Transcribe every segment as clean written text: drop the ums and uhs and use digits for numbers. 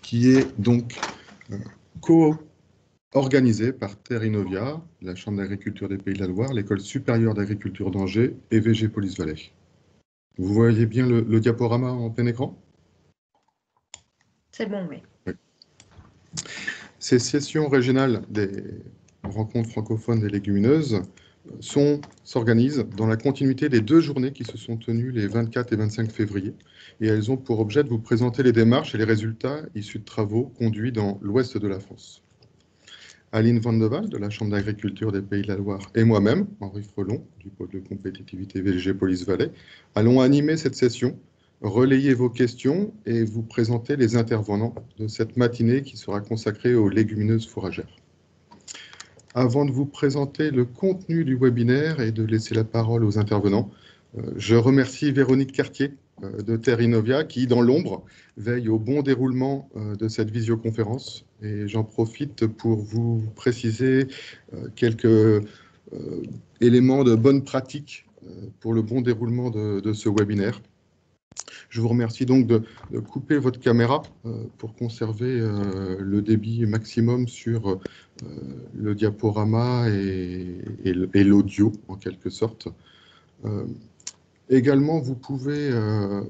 qui est donc co-organisé par Terre Innovia, la Chambre d'agriculture des Pays de la Loire, l'École supérieure d'agriculture d'Angers et VG Police Valais. Vous voyez bien le diaporama en plein écran? C'est bon, oui. Ces sessions régionales des rencontres francophones des légumineuses s'organisent dans la continuité des 2 journées qui se sont tenues les 24 et 25 février. Et elles ont pour objet de vous présenter les démarches et les résultats issus de travaux conduits dans l'ouest de la France. Aline Vandeval, de la Chambre d'agriculture des Pays de la Loire, et moi-même, Henri Frelon, du pôle de compétitivité VG Police Valais, allons animer cette session, relayer vos questions et vous présenter les intervenants de cette matinée qui sera consacrée aux légumineuses fourragères. Avant de vous présenter le contenu du webinaire et de laisser la parole aux intervenants, je remercie Véronique Cartier de Terre Innovia qui, dans l'ombre, veille au bon déroulement de cette visioconférence. Et j'en profite pour vous préciser quelques éléments de bonne pratique pour le bon déroulement de ce webinaire. Je vous remercie donc de couper votre caméra pour conserver le débit maximum sur le diaporama et l'audio, en quelque sorte. Également, vous pouvez,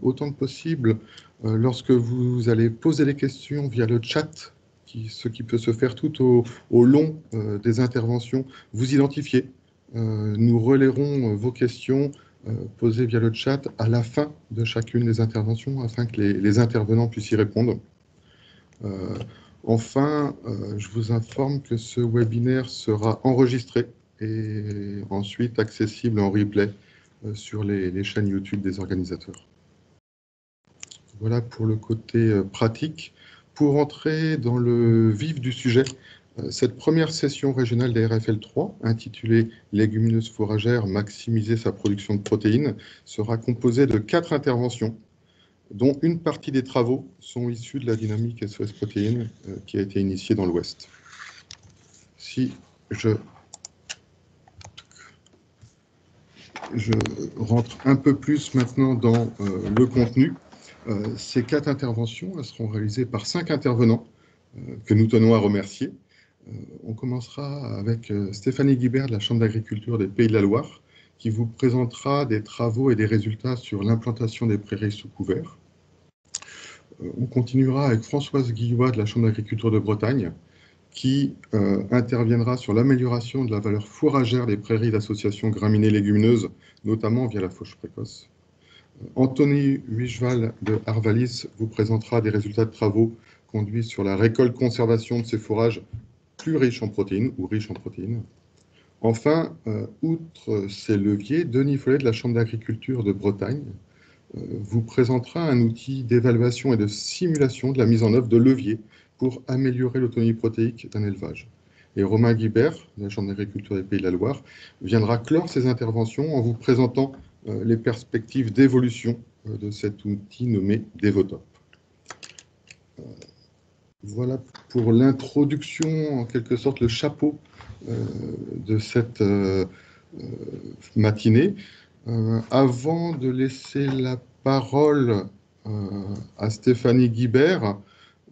autant que possible, lorsque vous allez poser des questions via le chat, ce qui peut se faire tout au long des interventions, vous identifier. Nous relayerons vos questions posées via le chat à la fin de chacune des interventions, afin que les intervenants puissent y répondre. Enfin, je vous informe que ce webinaire sera enregistré et ensuite accessible en replay sur les chaînes YouTube des organisateurs. Voilà pour le côté pratique. Pour entrer dans le vif du sujet, cette première session régionale des RFL 3, intitulée « Légumineuses fourragères, maximiser sa production de protéines », sera composée de 4 interventions, dont une partie des travaux sont issus de la dynamique SOS Protéines qui a été initiée dans l'Ouest. Si je rentre un peu plus maintenant dans le contenu, ces 4 interventions elles seront réalisées par 5 intervenants que nous tenons à remercier. On commencera avec Stéphanie Guibert de la Chambre d'agriculture des Pays de la Loire, qui vous présentera des travaux et des résultats sur l'implantation des prairies sous couvert. On continuera avec Françoise Guillois de la Chambre d'agriculture de Bretagne, qui interviendra sur l'amélioration de la valeur fourragère des prairies d'associations graminées légumineuses, notamment via la fauche précoce. Anthony Huicheval de Arvalis vous présentera des résultats de travaux conduits sur la récolte-conservation de ces fourrages plus riches en protéines ou riches en protéines. Enfin, outre ces leviers, Denis Follet de la Chambre d'agriculture de Bretagne vous présentera un outil d'évaluation et de simulation de la mise en œuvre de leviers pour améliorer l'autonomie protéique d'un élevage. Et Romain Guibert, de la Chambre d'agriculture des Pays de la Loire, viendra clore ses interventions en vous présentant les perspectives d'évolution de cet outil nommé Devotop. Voilà pour l'introduction, en quelque sorte, le chapeau de cette matinée. Avant de laisser la parole à Stéphanie Guibert,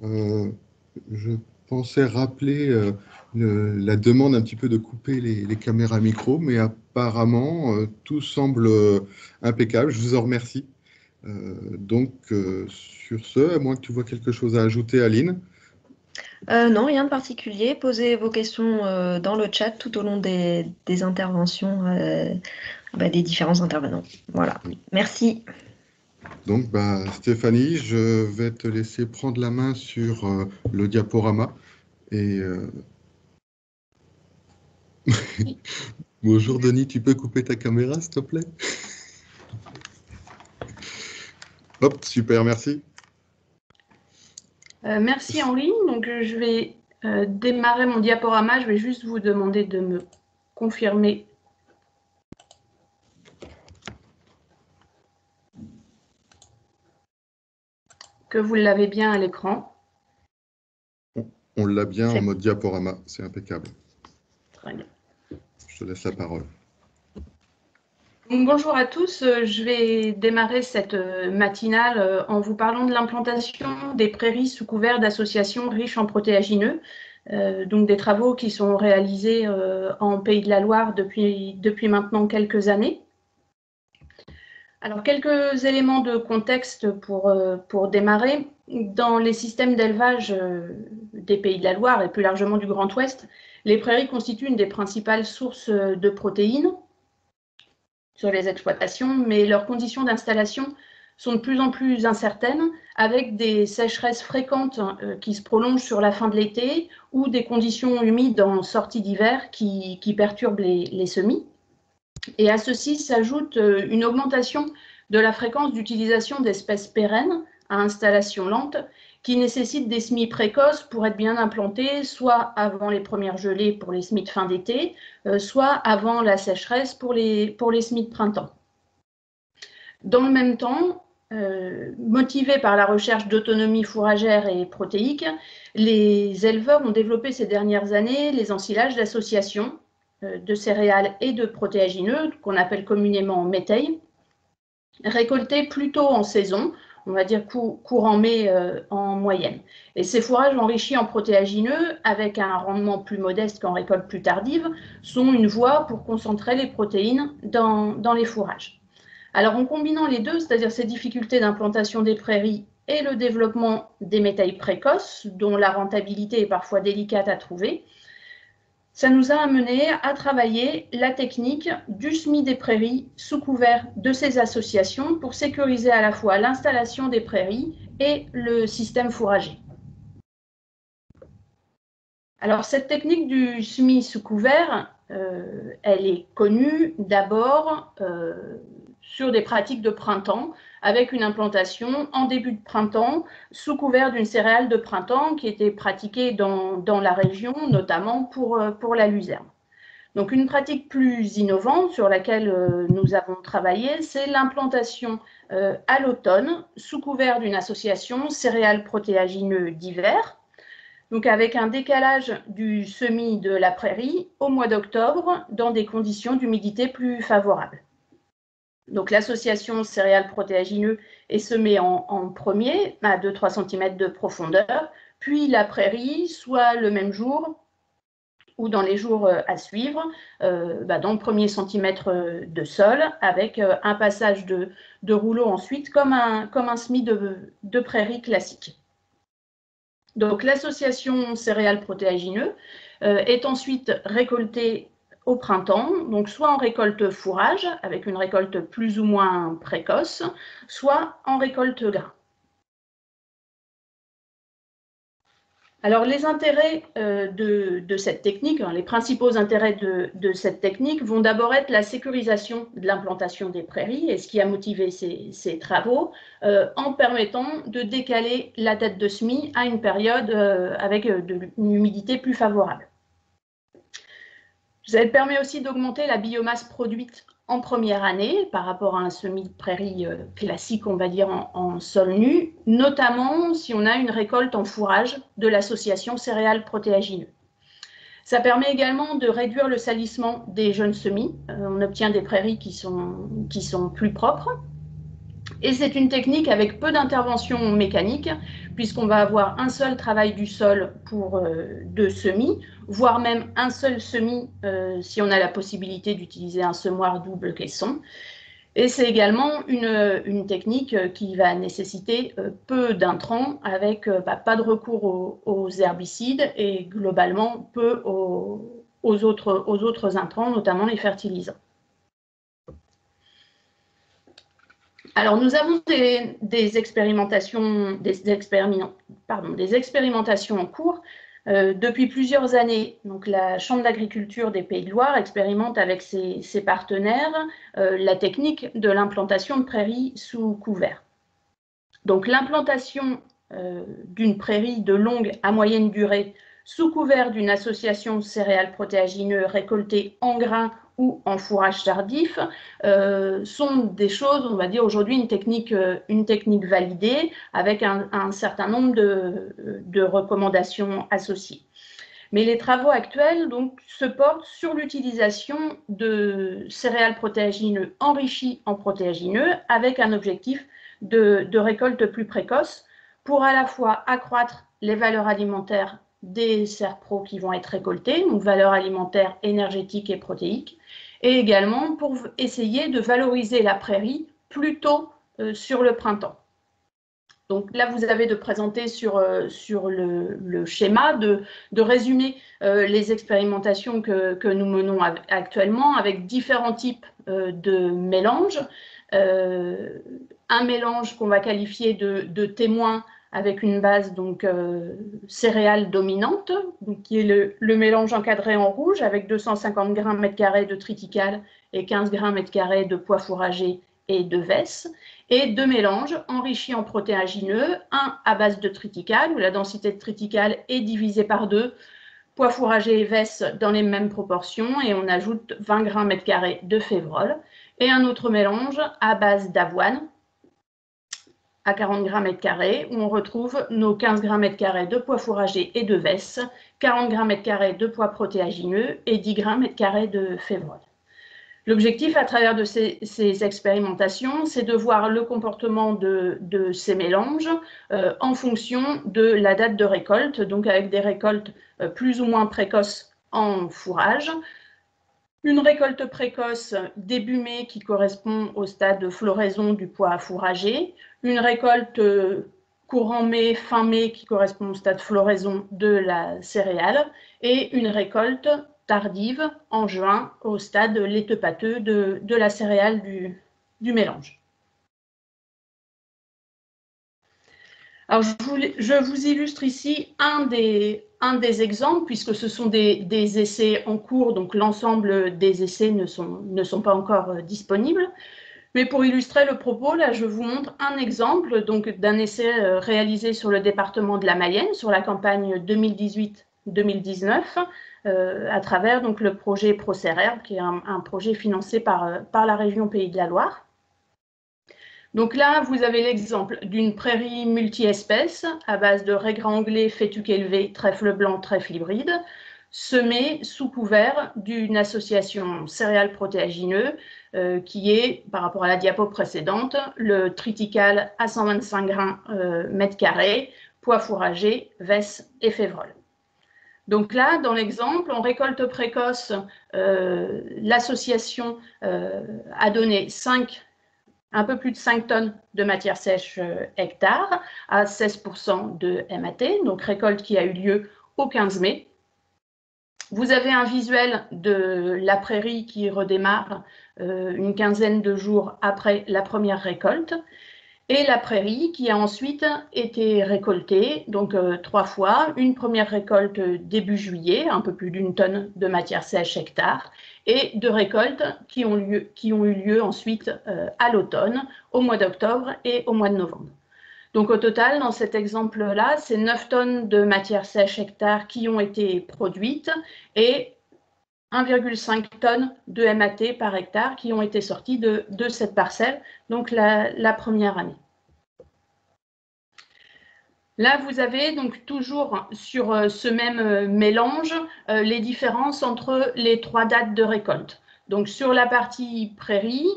je pensais rappeler la demande un petit peu de couper les caméras micro, mais apparemment, tout semble impeccable. Je vous en remercie. Donc, sur ce, à moins que tu vois quelque chose à ajouter, Aline. Non, rien de particulier. Posez vos questions dans le chat tout au long des interventions des différents intervenants. Voilà. Merci. Donc, Stéphanie, je vais te laisser prendre la main sur le diaporama. Et bonjour Denis, tu peux couper ta caméra, s'il te plaît? Hop, super, merci. Merci Henri. Donc, je vais démarrer mon diaporama. Je vais juste vous demander de me confirmer que vous l'avez bien à l'écran. On l'a bien en mode diaporama, c'est impeccable. Très bien. Je te laisse la parole. Bonjour à tous, je vais démarrer cette matinale en vous parlant de l'implantation des prairies sous couvert d'associations riches en protéagineux, donc des travaux qui sont réalisés en Pays de la Loire depuis maintenant quelques années. Alors, quelques éléments de contexte pour démarrer. Dans les systèmes d'élevage des Pays de la Loire et plus largement du Grand Ouest, les prairies constituent une des principales sources de protéines sur les exploitations, mais leurs conditions d'installation sont de plus en plus incertaines, avec des sécheresses fréquentes qui se prolongent sur la fin de l'été ou des conditions humides en sortie d'hiver qui perturbent les semis. Et à ceci s'ajoute une augmentation de la fréquence d'utilisation d'espèces pérennes à installation lente qui nécessitent des semis précoces pour être bien implantés, soit avant les premières gelées pour les semis de fin d'été, soit avant la sécheresse pour les semis de printemps. Dans le même temps, motivés par la recherche d'autonomie fourragère et protéique, les éleveurs ont développé ces dernières années les ensilages d'associations de céréales et de protéagineux, qu'on appelle communément métailles, récoltés plutôt en saison, on va dire courant mai en moyenne. Et ces fourrages enrichis en protéagineux, avec un rendement plus modeste qu'en récolte plus tardive, sont une voie pour concentrer les protéines dans les fourrages. Alors en combinant les deux, c'est-à-dire ces difficultés d'implantation des prairies et le développement des métailles précoces, dont la rentabilité est parfois délicate à trouver, ça nous a amené à travailler la technique du semis des prairies sous couvert de ces associations pour sécuriser à la fois l'installation des prairies et le système fourrager. Alors cette technique du semis sous couvert, elle est connue d'abord sur des pratiques de printemps, avec une implantation en début de printemps, sous couvert d'une céréale de printemps qui était pratiquée dans la région, notamment pour la luzerne. Donc une pratique plus innovante sur laquelle nous avons travaillé, c'est l'implantation à l'automne, sous couvert d'une association céréales protéagineux d'hiver, donc avec un décalage du semis de la prairie au mois d'octobre dans des conditions d'humidité plus favorables. Donc l'association céréales protéagineux est semée en premier à 2-3 cm de profondeur, puis la prairie, soit le même jour ou dans les jours à suivre, dans le premier centimètre de sol, avec un passage de rouleau ensuite, comme un semis de prairie classique. Donc l'association céréales protéagineux est ensuite récoltée au printemps, donc soit en récolte fourrage, avec une récolte plus ou moins précoce, soit en récolte grain. Alors les intérêts de cette technique, les principaux intérêts de cette technique vont d'abord être la sécurisation de l'implantation des prairies, et ce qui a motivé ces travaux, en permettant de décaler la date de semis à une période avec une humidité plus favorable. Ça permet aussi d'augmenter la biomasse produite en première année par rapport à un semis de prairie classique, on va dire, en sol nu, notamment si on a une récolte en fourrage de l'association céréales protéagineux. Ça permet également de réduire le salissement des jeunes semis. On obtient des prairies qui sont plus propres. Et c'est une technique avec peu d'intervention mécanique, puisqu'on va avoir un seul travail du sol pour 2 semis, voire même un seul semis si on a la possibilité d'utiliser un semoir double caisson. Et c'est également une technique qui va nécessiter peu d'intrants, avec pas de recours aux herbicides et globalement peu aux autres intrants, notamment les fertilisants. Alors, nous avons des expérimentations en cours depuis plusieurs années. Donc, la Chambre d'agriculture des Pays de Loire expérimente avec ses partenaires la technique de l'implantation de prairies sous couvert. Donc, l'implantation d'une prairie de longue à moyenne durée sous couvert d'une association céréales protéagineux récoltées en grains ou en fourrage tardif sont des choses, on va dire aujourd'hui, une technique validée avec un certain nombre de recommandations associées. Mais les travaux actuels donc, se portent sur l'utilisation de céréales protéagineux enrichies en protéagineux avec un objectif de récolte plus précoce pour à la fois accroître les valeurs alimentaires des serres-pro qui vont être récoltées, donc valeurs alimentaires énergétiques et protéiques, et également pour essayer de valoriser la prairie plus tôt sur le printemps. Donc là, vous avez de présenter sur le schéma, de résumer les expérimentations que nous menons actuellement avec différents types de mélanges. Un mélange qu'on va qualifier de témoin avec une base donc céréale dominante, donc, qui est le mélange encadré en rouge avec 250 grammes mètre carré de triticale et 15 grammes mètre carré de pois fourragé et de vesse, et deux mélanges enrichis en protéagineux, un à base de triticale, où la densité de triticale est divisée par 2, pois fourragé et vesse dans les mêmes proportions, et on ajoute 20 grammes mètre carré de févrole, et un autre mélange à base d'avoine, à 40 grammes mètre carré, où on retrouve nos 15 grammes mètre carré de pois fourragé et de vesse, 40 grammes mètre carré de pois protéagineux et 10 grammes mètre carré de févrole. L'objectif à travers de ces expérimentations, c'est de voir le comportement de ces mélanges en fonction de la date de récolte, donc avec des récoltes plus ou moins précoces en fourrage. Une récolte précoce début mai qui correspond au stade de floraison du pois fourragé, une récolte courant mai, fin mai qui correspond au stade de floraison de la céréale et une récolte tardive en juin au stade laiteux pâteux de la céréale du mélange. Alors, je vous illustre ici un des exemples, puisque ce sont des essais en cours, donc l'ensemble des essais ne sont pas encore disponibles. Mais pour illustrer le propos, là, je vous montre un exemple d'un essai réalisé sur le département de la Mayenne, sur la campagne 2018-2019, à travers donc, le projet ProCerherbe, qui est un projet financé par la région Pays de la Loire. Donc là, vous avez l'exemple d'une prairie multi-espèces à base de raies anglais, fétuque élevé, trèfle blanc, trèfle hybride, semée sous couvert d'une association céréales protéagineux qui est, par rapport à la diapo précédente, le triticale à 125 grains mètre carré, pois fourragé, vesse et févrole. Donc là, dans l'exemple, en récolte précoce, l'association a donné un peu plus de 5 tonnes de matière sèche hectare à 16% de MAT, donc récolte qui a eu lieu au 15 mai. Vous avez un visuel de la prairie qui redémarre une quinzaine de jours après la première récolte et la prairie qui a ensuite été récoltée, donc 3 fois, une première récolte début juillet, un peu plus d'une tonne de matière sèche hectare, et 2 récoltes qui ont eu lieu ensuite à l'automne, au mois d'octobre et au mois de novembre. Donc au total, dans cet exemple-là, c'est 9 tonnes de matière sèche hectare qui ont été produites et 1,5 tonnes de MAT par hectare qui ont été sorties de cette parcelle, donc la première année. Là, vous avez donc toujours sur ce même mélange les différences entre les 3 dates de récolte. Donc sur la partie prairie,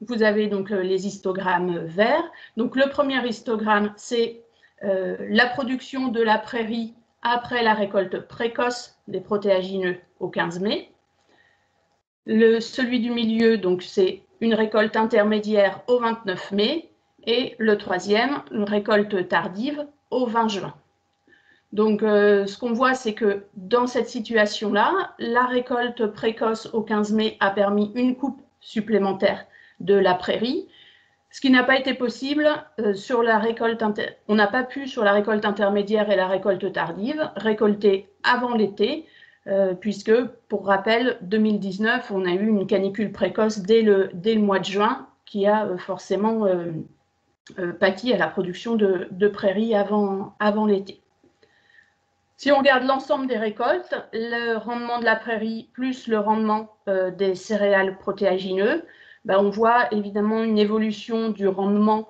vous avez donc les histogrammes verts. Donc le premier histogramme, c'est la production de la prairie après la récolte précoce des protéagineux au 15 mai. Celui du milieu, donc c'est une récolte intermédiaire au 29 mai. Et le troisième, une récolte tardive au 20 juin. Donc, ce qu'on voit, c'est que dans cette situation-là, la récolte précoce au 15 mai a permis une coupe supplémentaire de la prairie, ce qui n'a pas été possible sur la récolte on n'a pas pu sur la récolte intermédiaire et la récolte tardive récolter avant l'été, puisque, pour rappel, 2019, on a eu une canicule précoce dès le mois de juin qui a forcément pâti à la production de prairies avant l'été. Si on regarde l'ensemble des récoltes, le rendement de la prairie plus le rendement des céréales protéagineux, on voit évidemment une évolution du rendement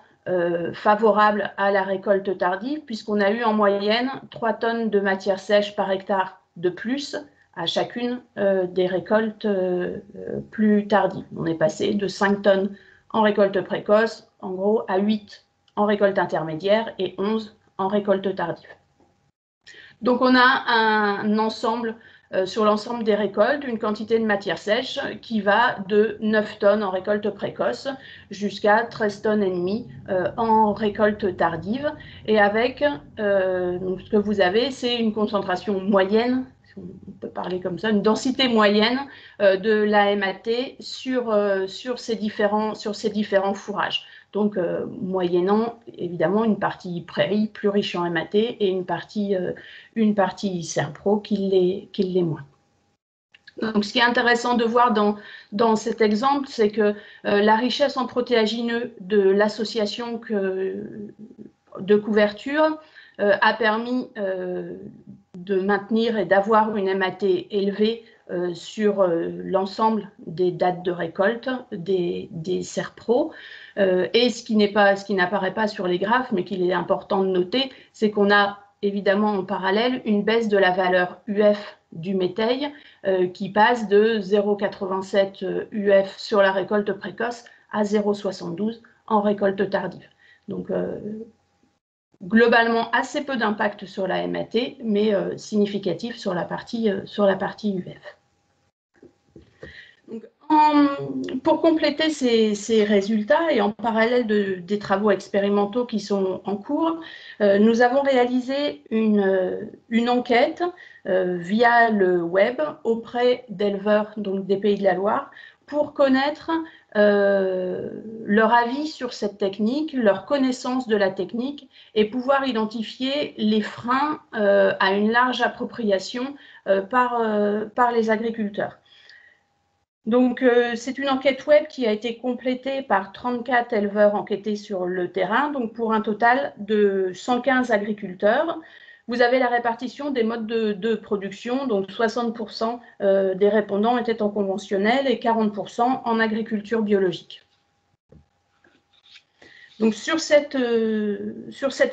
favorable à la récolte tardive, puisqu'on a eu en moyenne 3 tonnes de matière sèche par hectare de plus à chacune des récoltes plus tardives. On est passé de 5 tonnes en récolte précoce, en gros, à 8 en récolte intermédiaire et 11 en récolte tardive. Donc on a un ensemble, sur l'ensemble des récoltes, une quantité de matière sèche qui va de 9 tonnes en récolte précoce jusqu'à 13 tonnes et demie en récolte tardive. Et avec, donc ce que vous avez, c'est une concentration moyenne, on peut parler comme ça, une densité moyenne de la MAT sur ces différents fourrages. Donc, moyennant évidemment une partie prairie plus riche en MAT et une partie Serpro qui l'est moins. Donc, ce qui est intéressant de voir dans cet exemple, c'est que la richesse en protéagineux de l'association de couverture a permis de maintenir et d'avoir une MAT élevée sur l'ensemble des dates de récolte des Serpro. Et ce qui n'apparaît pas sur les graphes, mais qu'il est important de noter, c'est qu'on a évidemment en parallèle une baisse de la valeur UF du métail qui passe de 0,87 UF sur la récolte précoce à 0,72 en récolte tardive. Donc, globalement, assez peu d'impact sur la MAT, mais significatif sur la partie UF. Donc, pour compléter ces résultats et en parallèle des travaux expérimentaux qui sont en cours, nous avons réalisé une enquête via le web auprès d'éleveurs des Pays de la Loire pour connaître leur avis sur cette technique, leur connaissance de la technique et pouvoir identifier les freins à une large appropriation par les agriculteurs. Donc, c'est une enquête web qui a été complétée par 34 éleveurs enquêtés sur le terrain, donc pour un total de 115 agriculteurs. Vous avez la répartition des modes de production, donc 60% des répondants étaient en conventionnel et 40% en agriculture biologique. Donc, sur cet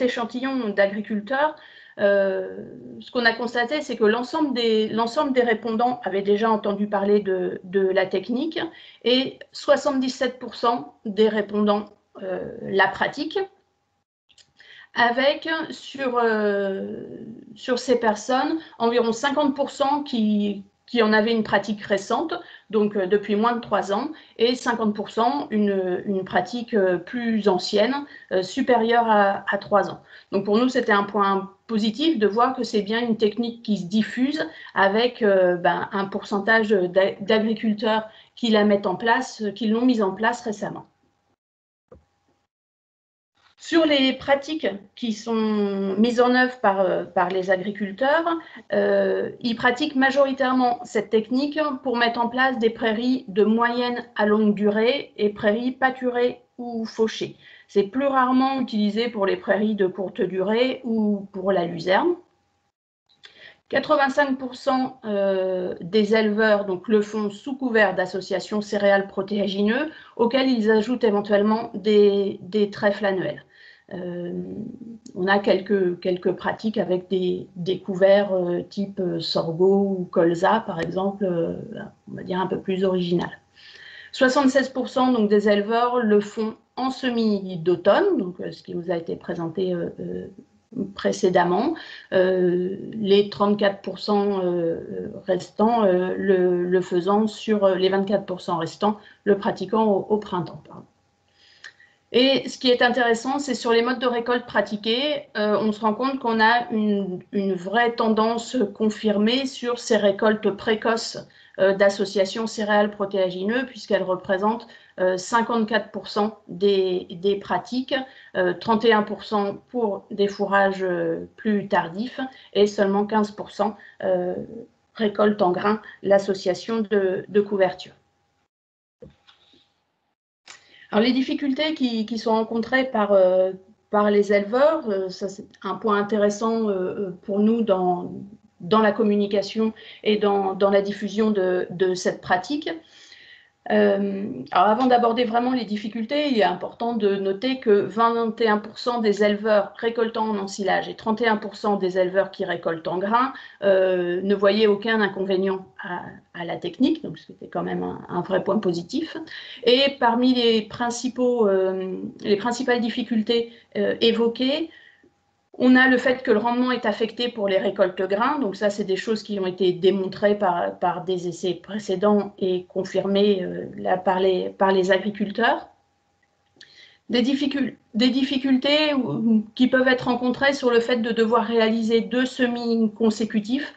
échantillon d'agriculteurs, ce qu'on a constaté, c'est que l'ensemble des répondants avaient déjà entendu parler de la technique et 77% des répondants la pratiquent, avec sur ces personnes environ 50% qui en avaient une pratique récente, donc depuis moins de 3 ans, et 50% une pratique plus ancienne, supérieure à 3 ans. Donc pour nous, c'était un point positif de voir que c'est bien une technique qui se diffuse avec un pourcentage d'agriculteurs qui la mettent en place, qui l'ont mise en place récemment. Sur les pratiques qui sont mises en œuvre par les agriculteurs, ils pratiquent majoritairement cette technique pour mettre en place des prairies de moyenne à longue durée et prairies pâturées ou fauchées. C'est plus rarement utilisé pour les prairies de courte durée ou pour la luzerne. 85% des éleveurs le font sous couvert d'associations céréales protéagineux auxquelles ils ajoutent éventuellement des trèfles annuels. On a quelques pratiques avec des couverts type sorgho ou colza, par exemple, on va dire un peu plus original. 76% des éleveurs le font en semis d'automne, donc ce qui vous a été présenté précédemment. Les 34% restants le faisant sur les 24% restants, le pratiquant au printemps. Pardon. Et ce qui est intéressant, c'est sur les modes de récolte pratiqués, on se rend compte qu'on a une vraie tendance confirmée sur ces récoltes précoces d'associations céréales protéagineux, puisqu'elles représentent 54% des pratiques, 31% pour des fourrages plus tardifs et seulement 15% récolte en grains l'association de couverture. Alors, les difficultés qui sont rencontrées par les éleveurs, ça c'est un point intéressant pour nous dans la communication et dans la diffusion de cette pratique. Alors avant d'aborder vraiment les difficultés, il est important de noter que 21% des éleveurs récoltant en ensilage et 31% des éleveurs qui récoltent en grains ne voyaient aucun inconvénient à la technique, donc c'était quand même un vrai point positif. Et parmi les principales difficultés évoquées, on a le fait que le rendement est affecté pour les récoltes grains, donc ça c'est des choses qui ont été démontrées par des essais précédents et confirmées là, par les agriculteurs. Des difficultés qui peuvent être rencontrées sur le fait de devoir réaliser 2 semis consécutifs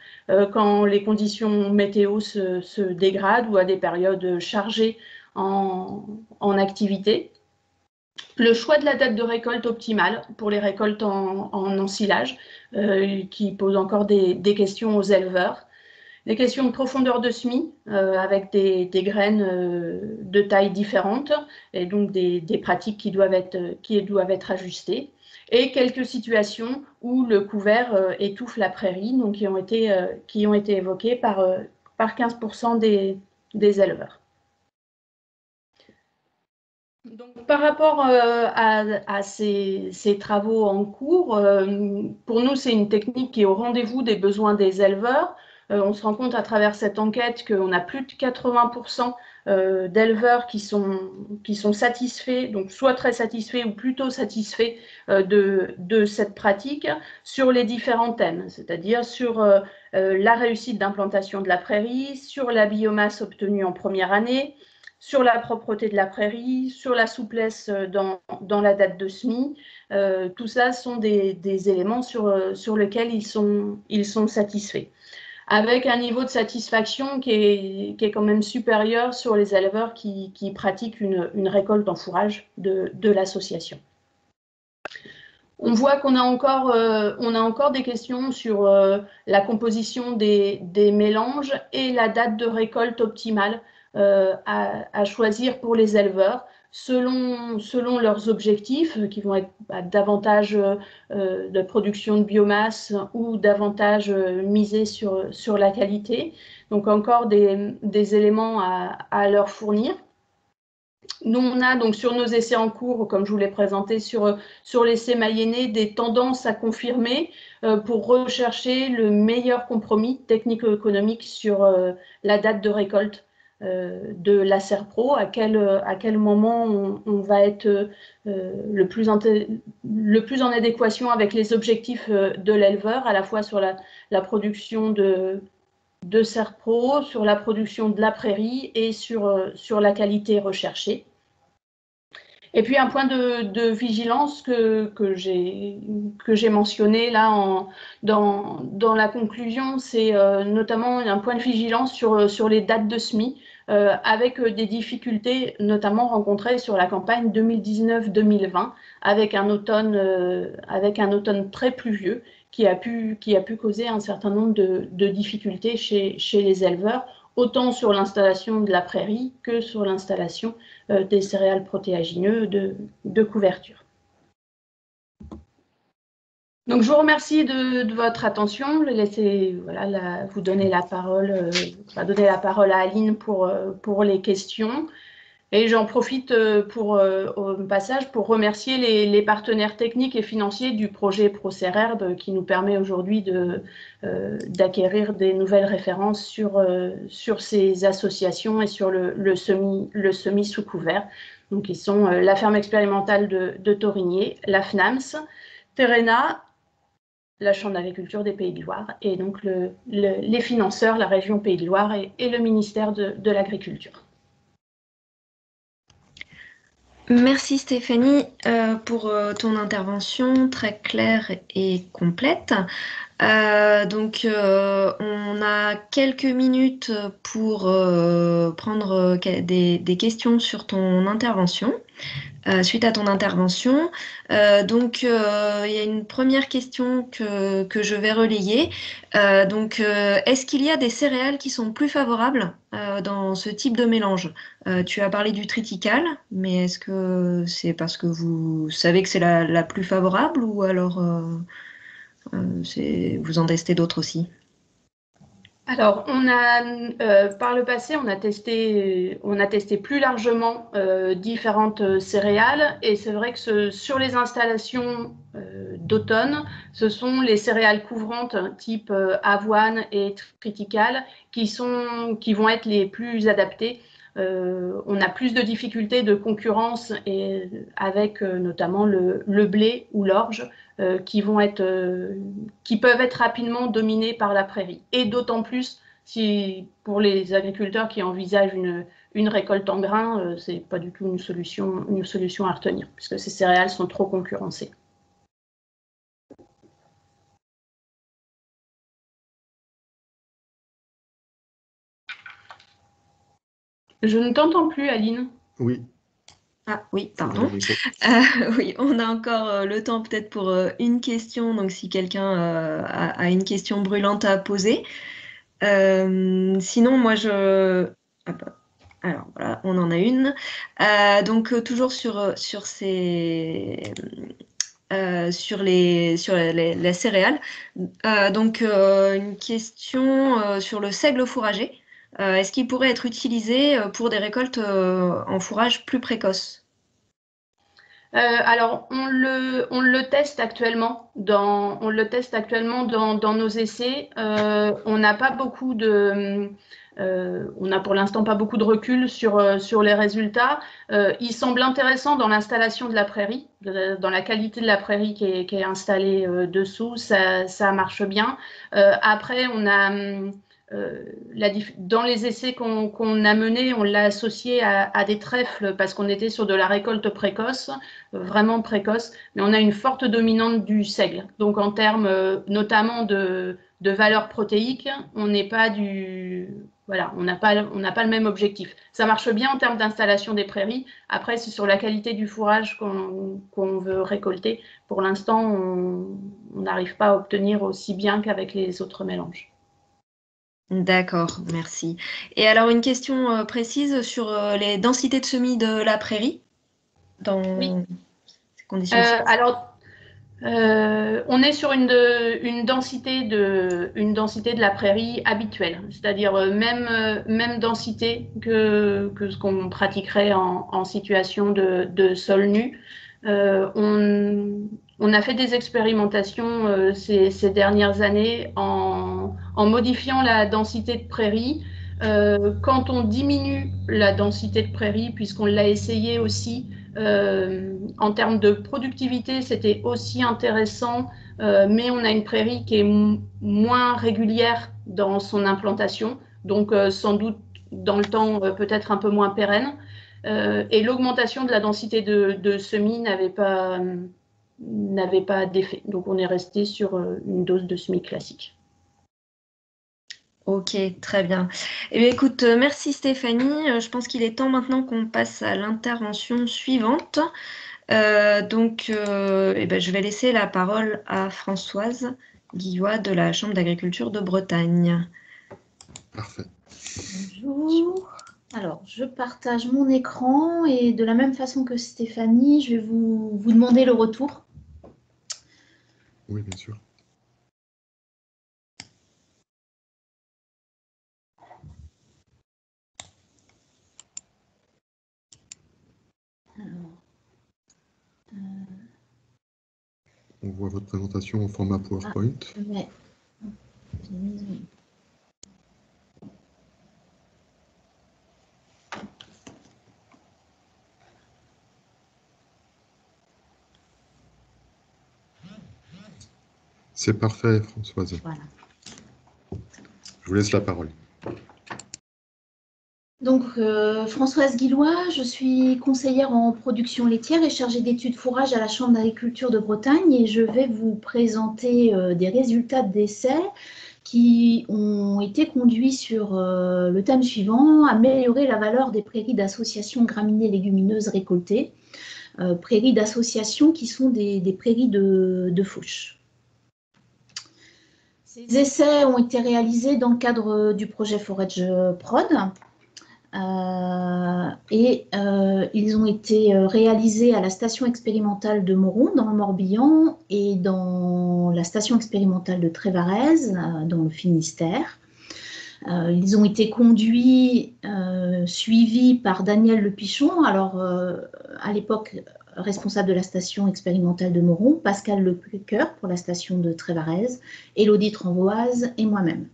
quand les conditions météo se dégradent ou à des périodes chargées en activité. Le choix de la date de récolte optimale pour les récoltes en ensilage, qui pose encore des questions aux éleveurs. Les questions de profondeur de semis, avec des graines de taille différentes, et donc des pratiques qui doivent être ajustées. Et quelques situations où le couvert étouffe la prairie, donc qui ont été évoquées par 15% des éleveurs. Donc, par rapport à ces travaux en cours, pour nous, c'est une technique qui est au rendez-vous des besoins des éleveurs. On se rend compte à travers cette enquête qu'on a plus de 80% d'éleveurs qui sont satisfaits, donc soit très satisfaits ou plutôt satisfaits de cette pratique sur les différents thèmes, c'est-à-dire sur la réussite d'implantation de la prairie, sur la biomasse obtenue en première année, sur la propreté de la prairie, sur la souplesse dans la date de semis. Tout ça sont des éléments sur lesquels ils sont satisfaits, avec un niveau de satisfaction qui est quand même supérieur sur les éleveurs qui pratiquent une récolte en fourrage de l'association. On voit qu'on a encore des questions sur la composition des mélanges et la date de récolte optimale à choisir pour les éleveurs selon leurs objectifs, qui vont être davantage de production de biomasse ou davantage misés sur la qualité. Donc encore des éléments à leur fournir. Nous, on a donc sur nos essais en cours, comme je vous l'ai présenté sur l'essai Mayennais, des tendances à confirmer pour rechercher le meilleur compromis technico-économique sur la date de récolte de la Serpro, à quel moment on va être le plus en adéquation avec les objectifs de l'éleveur, à la fois sur la production de Serpro, sur la production de la prairie et sur la qualité recherchée. Et puis un point de vigilance que j'ai mentionné là dans la conclusion, c'est notamment un point de vigilance sur les dates de semis, avec des difficultés notamment rencontrées sur la campagne 2019-2020, avec un automne très pluvieux qui a pu causer un certain nombre de difficultés chez les éleveurs, autant sur l'installation de la prairie que sur l'installation des céréales protéagineux de couverture. Donc, je vous remercie de votre attention. Je vais laisser vous donner la parole, à Aline pour les questions. Et j'en profite au passage pour remercier les partenaires techniques et financiers du projet ProCerherb qui nous permet aujourd'hui d'acquérir des nouvelles références sur ces associations et sur le semis sous couvert. Donc, ils sont la ferme expérimentale de Thorigné, la FNAMS, Terrena, la Chambre d'agriculture des Pays de Loire et donc les financeurs, la région Pays de Loire et le ministère de l'Agriculture. Merci Stéphanie pour ton intervention très claire et complète. Donc on a quelques minutes pour prendre des questions sur ton intervention. Suite à ton intervention. Donc, il y a une première question que je vais relayer. Est-ce qu'il y a des céréales qui sont plus favorables dans ce type de mélange? Tu as parlé du triticale, mais est-ce que c'est parce que vous savez que c'est la plus favorable ou alors vous en testez d'autres aussi? Alors, par le passé, on a testé plus largement différentes céréales, et c'est vrai que sur les installations d'automne, ce sont les céréales couvrantes type avoine et triticale qui vont être les plus adaptées. On a plus de difficultés de concurrence avec notamment le blé ou l'orge qui peuvent être rapidement dominés par la prairie. Et d'autant plus pour les agriculteurs qui envisagent une récolte en grains, ce n'est pas du tout une solution à retenir, puisque ces céréales sont trop concurrencées. Je ne t'entends plus, Aline. Oui. Ah oui, pardon. Oui, on a encore le temps peut-être pour une question, donc si quelqu'un a une question brûlante à poser. Sinon, moi, alors voilà, on en a une. Donc toujours sur les céréales. Donc une question sur le seigle fourragé. Est-ce qu'il pourrait être utilisé pour des récoltes en fourrage plus précoces? Alors, on le teste actuellement dans nos essais. On n'a pour l'instant pas beaucoup de recul sur les résultats. Il semble intéressant dans l'installation de la prairie, dans la qualité de la prairie qui est installée dessous. Ça marche bien. Après, on a dans les essais qu'on a menés, on l'a associé à des trèfles parce qu'on était sur de la récolte précoce, vraiment précoce, mais on a une forte dominante du seigle. Donc en termes notamment de valeur protéique, on n'est pas on n'a pas le même objectif. Ça marche bien en termes d'installation des prairies. Après, c'est sur la qualité du fourrage qu'on veut récolter. Pour l'instant, on n'arrive pas à obtenir aussi bien qu'avec les autres mélanges. D'accord, merci. Et alors une question précise sur les densités de semis de la prairie dans ces conditions. Alors, on est sur une densité de la prairie habituelle, c'est-à-dire même densité que ce qu'on pratiquerait en situation de sol nu. On a fait des expérimentations ces dernières années en modifiant la densité de prairie. Quand on diminue la densité de prairie, puisqu'on l'a essayé aussi, en termes de productivité, c'était aussi intéressant, mais on a une prairie qui est moins régulière dans son implantation, donc sans doute dans le temps peut-être un peu moins pérenne. Et l'augmentation de la densité de semis n'avait pas d'effet. Donc on est resté sur une dose de semis classique. Ok, très bien. Eh bien, écoute, merci Stéphanie. Je pense qu'il est temps maintenant qu'on passe à l'intervention suivante. Je vais laisser la parole à Françoise Guillois de la Chambre d'agriculture de Bretagne. Parfait. Bonjour. Alors, je partage mon écran et de la même façon que Stéphanie, je vais vous demander le retour. Oui, bien sûr. On voit votre présentation au format PowerPoint. Ouais. C'est parfait, Françoise. Voilà. Je vous laisse la parole. Donc, Françoise Guillois, je suis conseillère en production laitière et chargée d'études fourrage à la Chambre d'agriculture de Bretagne, et je vais vous présenter des résultats d'essais qui ont été conduits sur le thème suivant: améliorer la valeur des prairies d'association graminées légumineuses récoltées, prairies d'association qui sont des prairies de fauche. Ces essais ont été réalisés dans le cadre du projet Forage Prod. Ils ont été réalisés à la station expérimentale de Moron dans le Morbihan et dans la station expérimentale de Trévarez dans le Finistère. Ils ont été conduits, suivis par Daniel Lepichon, alors à l'époque responsable de la station expérimentale de Moron, Pascal Lecoeur pour la station de Trévarez, Élodie Tramvoise et moi-même.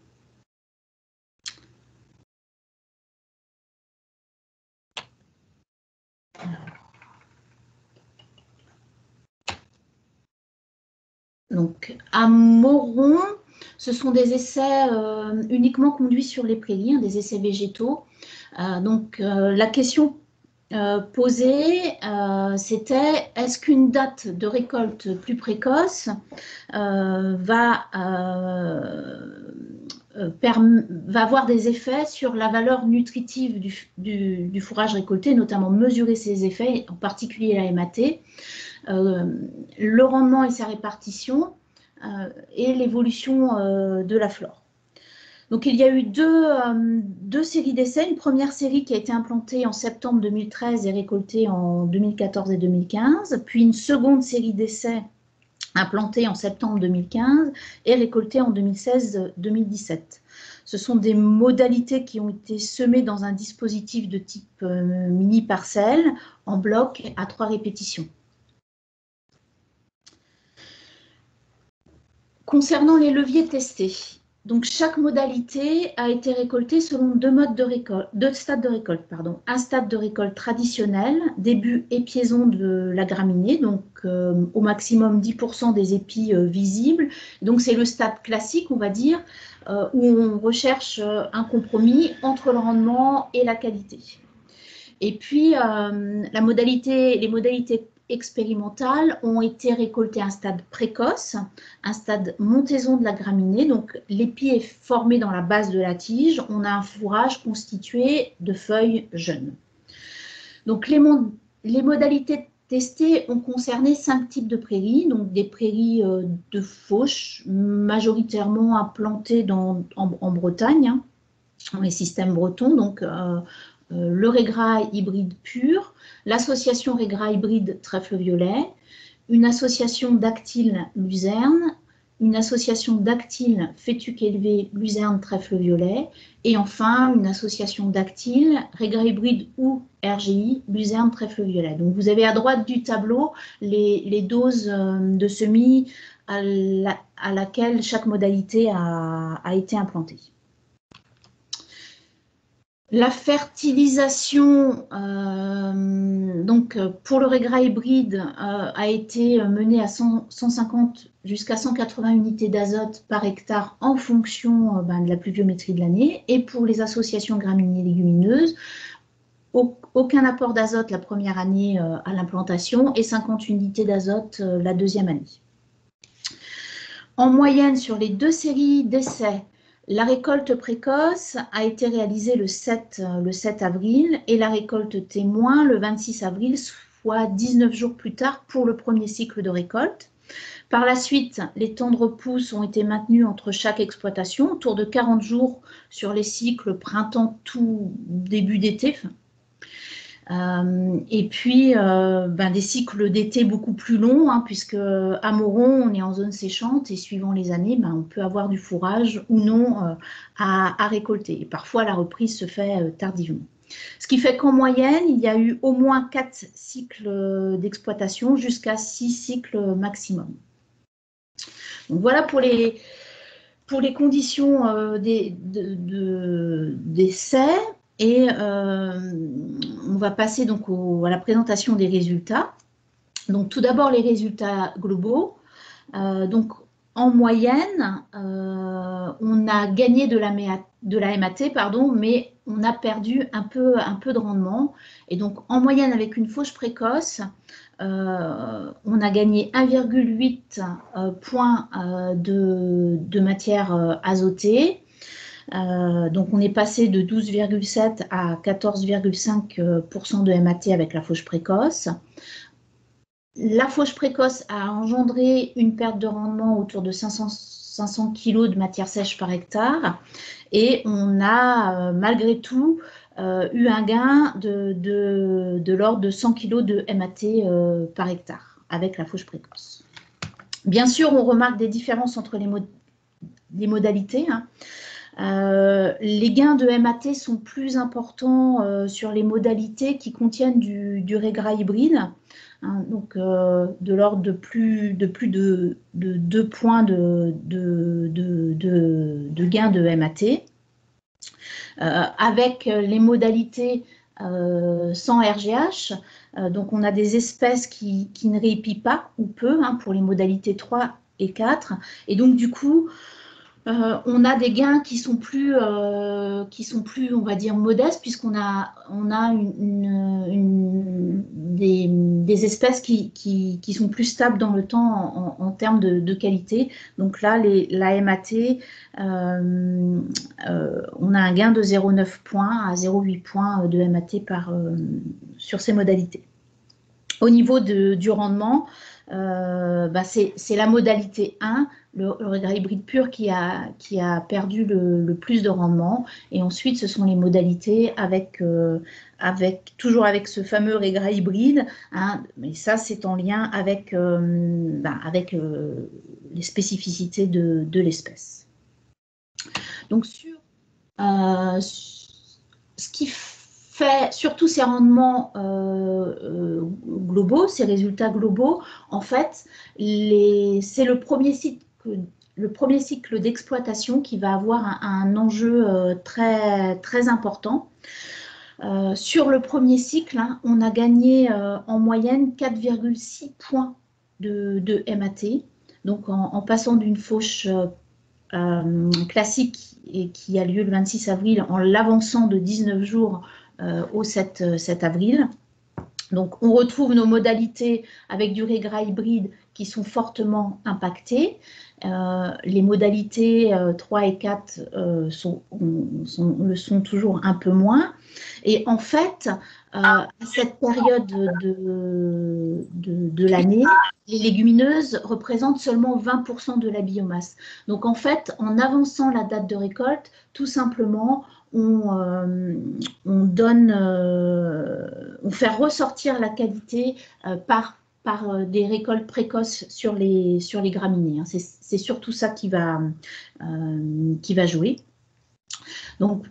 Donc, à Moron, ce sont des essais uniquement conduits sur les prairies, des essais végétaux. La question posée, c'était est-ce qu'une date de récolte plus précoce va avoir des effets sur la valeur nutritive du fourrage récolté, notamment mesurer ses effets, en particulier la MAT, le rendement et sa répartition, et l'évolution de la flore. Donc, il y a eu deux séries d'essais. Une première série qui a été implantée en septembre 2013 et récoltée en 2014 et 2015, puis une seconde série d'essais implantée en septembre 2015 et récoltée en 2016-2017. Ce sont des modalités qui ont été semées dans un dispositif de type mini-parcelle en bloc à 3 répétitions. Concernant les leviers testés, donc chaque modalité a été récoltée selon deux stades de récolte. Un stade de récolte traditionnel, début épiaison de la graminée, donc au maximum 10% des épis visibles. Donc c'est le stade classique, on va dire, où on recherche un compromis entre le rendement et la qualité. Et puis les modalités expérimentales ont été récoltées à un stade précoce, un stade montaison de la graminée. Donc, l'épi est formé dans la base de la tige. On a un fourrage constitué de feuilles jeunes. Donc, les modalités testées ont concerné 5 types de prairies. Donc, des prairies de fauche, majoritairement implantées en Bretagne, dans les systèmes bretons. Donc, le raigrail hybride pur, l'association raigrail hybride trèfle-violet, une association dactyle luzerne, une association dactyle fétuque élevé luzerne trèfle-violet, et enfin une association dactyle raigrail hybride ou RGI luzerne trèfle-violet. Donc vous avez à droite du tableau les doses de semis à laquelle chaque modalité a été implantée. La fertilisation, donc pour le raigrail hybride, a été menée à 150 jusqu'à 180 unités d'azote par hectare en fonction de la pluviométrie de l'année. Et pour les associations graminées légumineuses, aucun apport d'azote la première année à l'implantation et 50 unités d'azote la deuxième année. En moyenne, sur les 2 séries d'essais, la récolte précoce a été réalisée le 7 avril et la récolte témoin le 26 avril, soit 19 jours plus tard pour le premier cycle de récolte. Par la suite, les temps de repousse ont été maintenus entre chaque exploitation, autour de 40 jours sur les cycles printemps tout début d'été. Et puis des cycles d'été beaucoup plus longs, puisque à Moron, on est en zone séchante et suivant les années, on peut avoir du fourrage ou non à récolter. Et parfois, la reprise se fait tardivement. Ce qui fait qu'en moyenne, il y a eu au moins 4 cycles d'exploitation jusqu'à 6 cycles maximum. Donc voilà pour les conditions d'essai. Et on va passer donc à la présentation des résultats. Donc tout d'abord les résultats globaux. Donc en moyenne, on a gagné de la MAT, mais on a perdu un peu de rendement. Et donc en moyenne avec une fauche précoce, on a gagné 1,8 points de matière azotée. Donc on est passé de 12,7 à 14,5% de MAT avec la fauche précoce. La fauche précoce a engendré une perte de rendement autour de 500 kg de matière sèche par hectare et on a malgré tout eu un gain de l'ordre de 100 kg de MAT par hectare avec la fauche précoce. Bien sûr, on remarque des différences entre les modalités. Les gains de MAT sont plus importants sur les modalités qui contiennent du régras hybride, hein, donc de l'ordre de plus de 2 points de gains de MAT. Avec les modalités sans RGH, donc on a des espèces qui ne réépient pas ou peu, hein, pour les modalités 3 et 4, et donc du coup on a des gains qui sont plus, on va dire, modestes, puisqu'on a des espèces qui sont plus stables dans le temps en termes de qualité. Donc là, la MAT, on a un gain de 0,9 points à 0,8 points de MAT sur ces modalités. Au niveau du rendement, c'est la modalité 1, le régras hybride pur, qui a perdu le plus de rendement. Et ensuite, ce sont les modalités toujours avec ce fameux régras hybride, hein, mais ça, c'est en lien avec les spécificités de l'espèce. Donc, sur ce qui fait surtout ces rendements globaux, ces résultats globaux, en fait, c'est le premier cycle d'exploitation qui va avoir un enjeu très, très important. Sur le premier cycle, hein, on a gagné en moyenne 4,6 points de MAT, donc en passant d'une fauche classique et qui a lieu le 26 avril en l'avançant de 19 jours au 7 avril. Donc, on retrouve nos modalités avec du régras hybride qui sont fortement impactées. Les modalités 3 et 4 le sont toujours un peu moins. Et en fait, à cette période de l'année, les légumineuses représentent seulement 20% de la biomasse. Donc, en fait, en avançant la date de récolte, tout simplement, on fait ressortir la qualité par des récoltes précoces sur les graminées, hein. C'est surtout ça qui va jouer. Donc,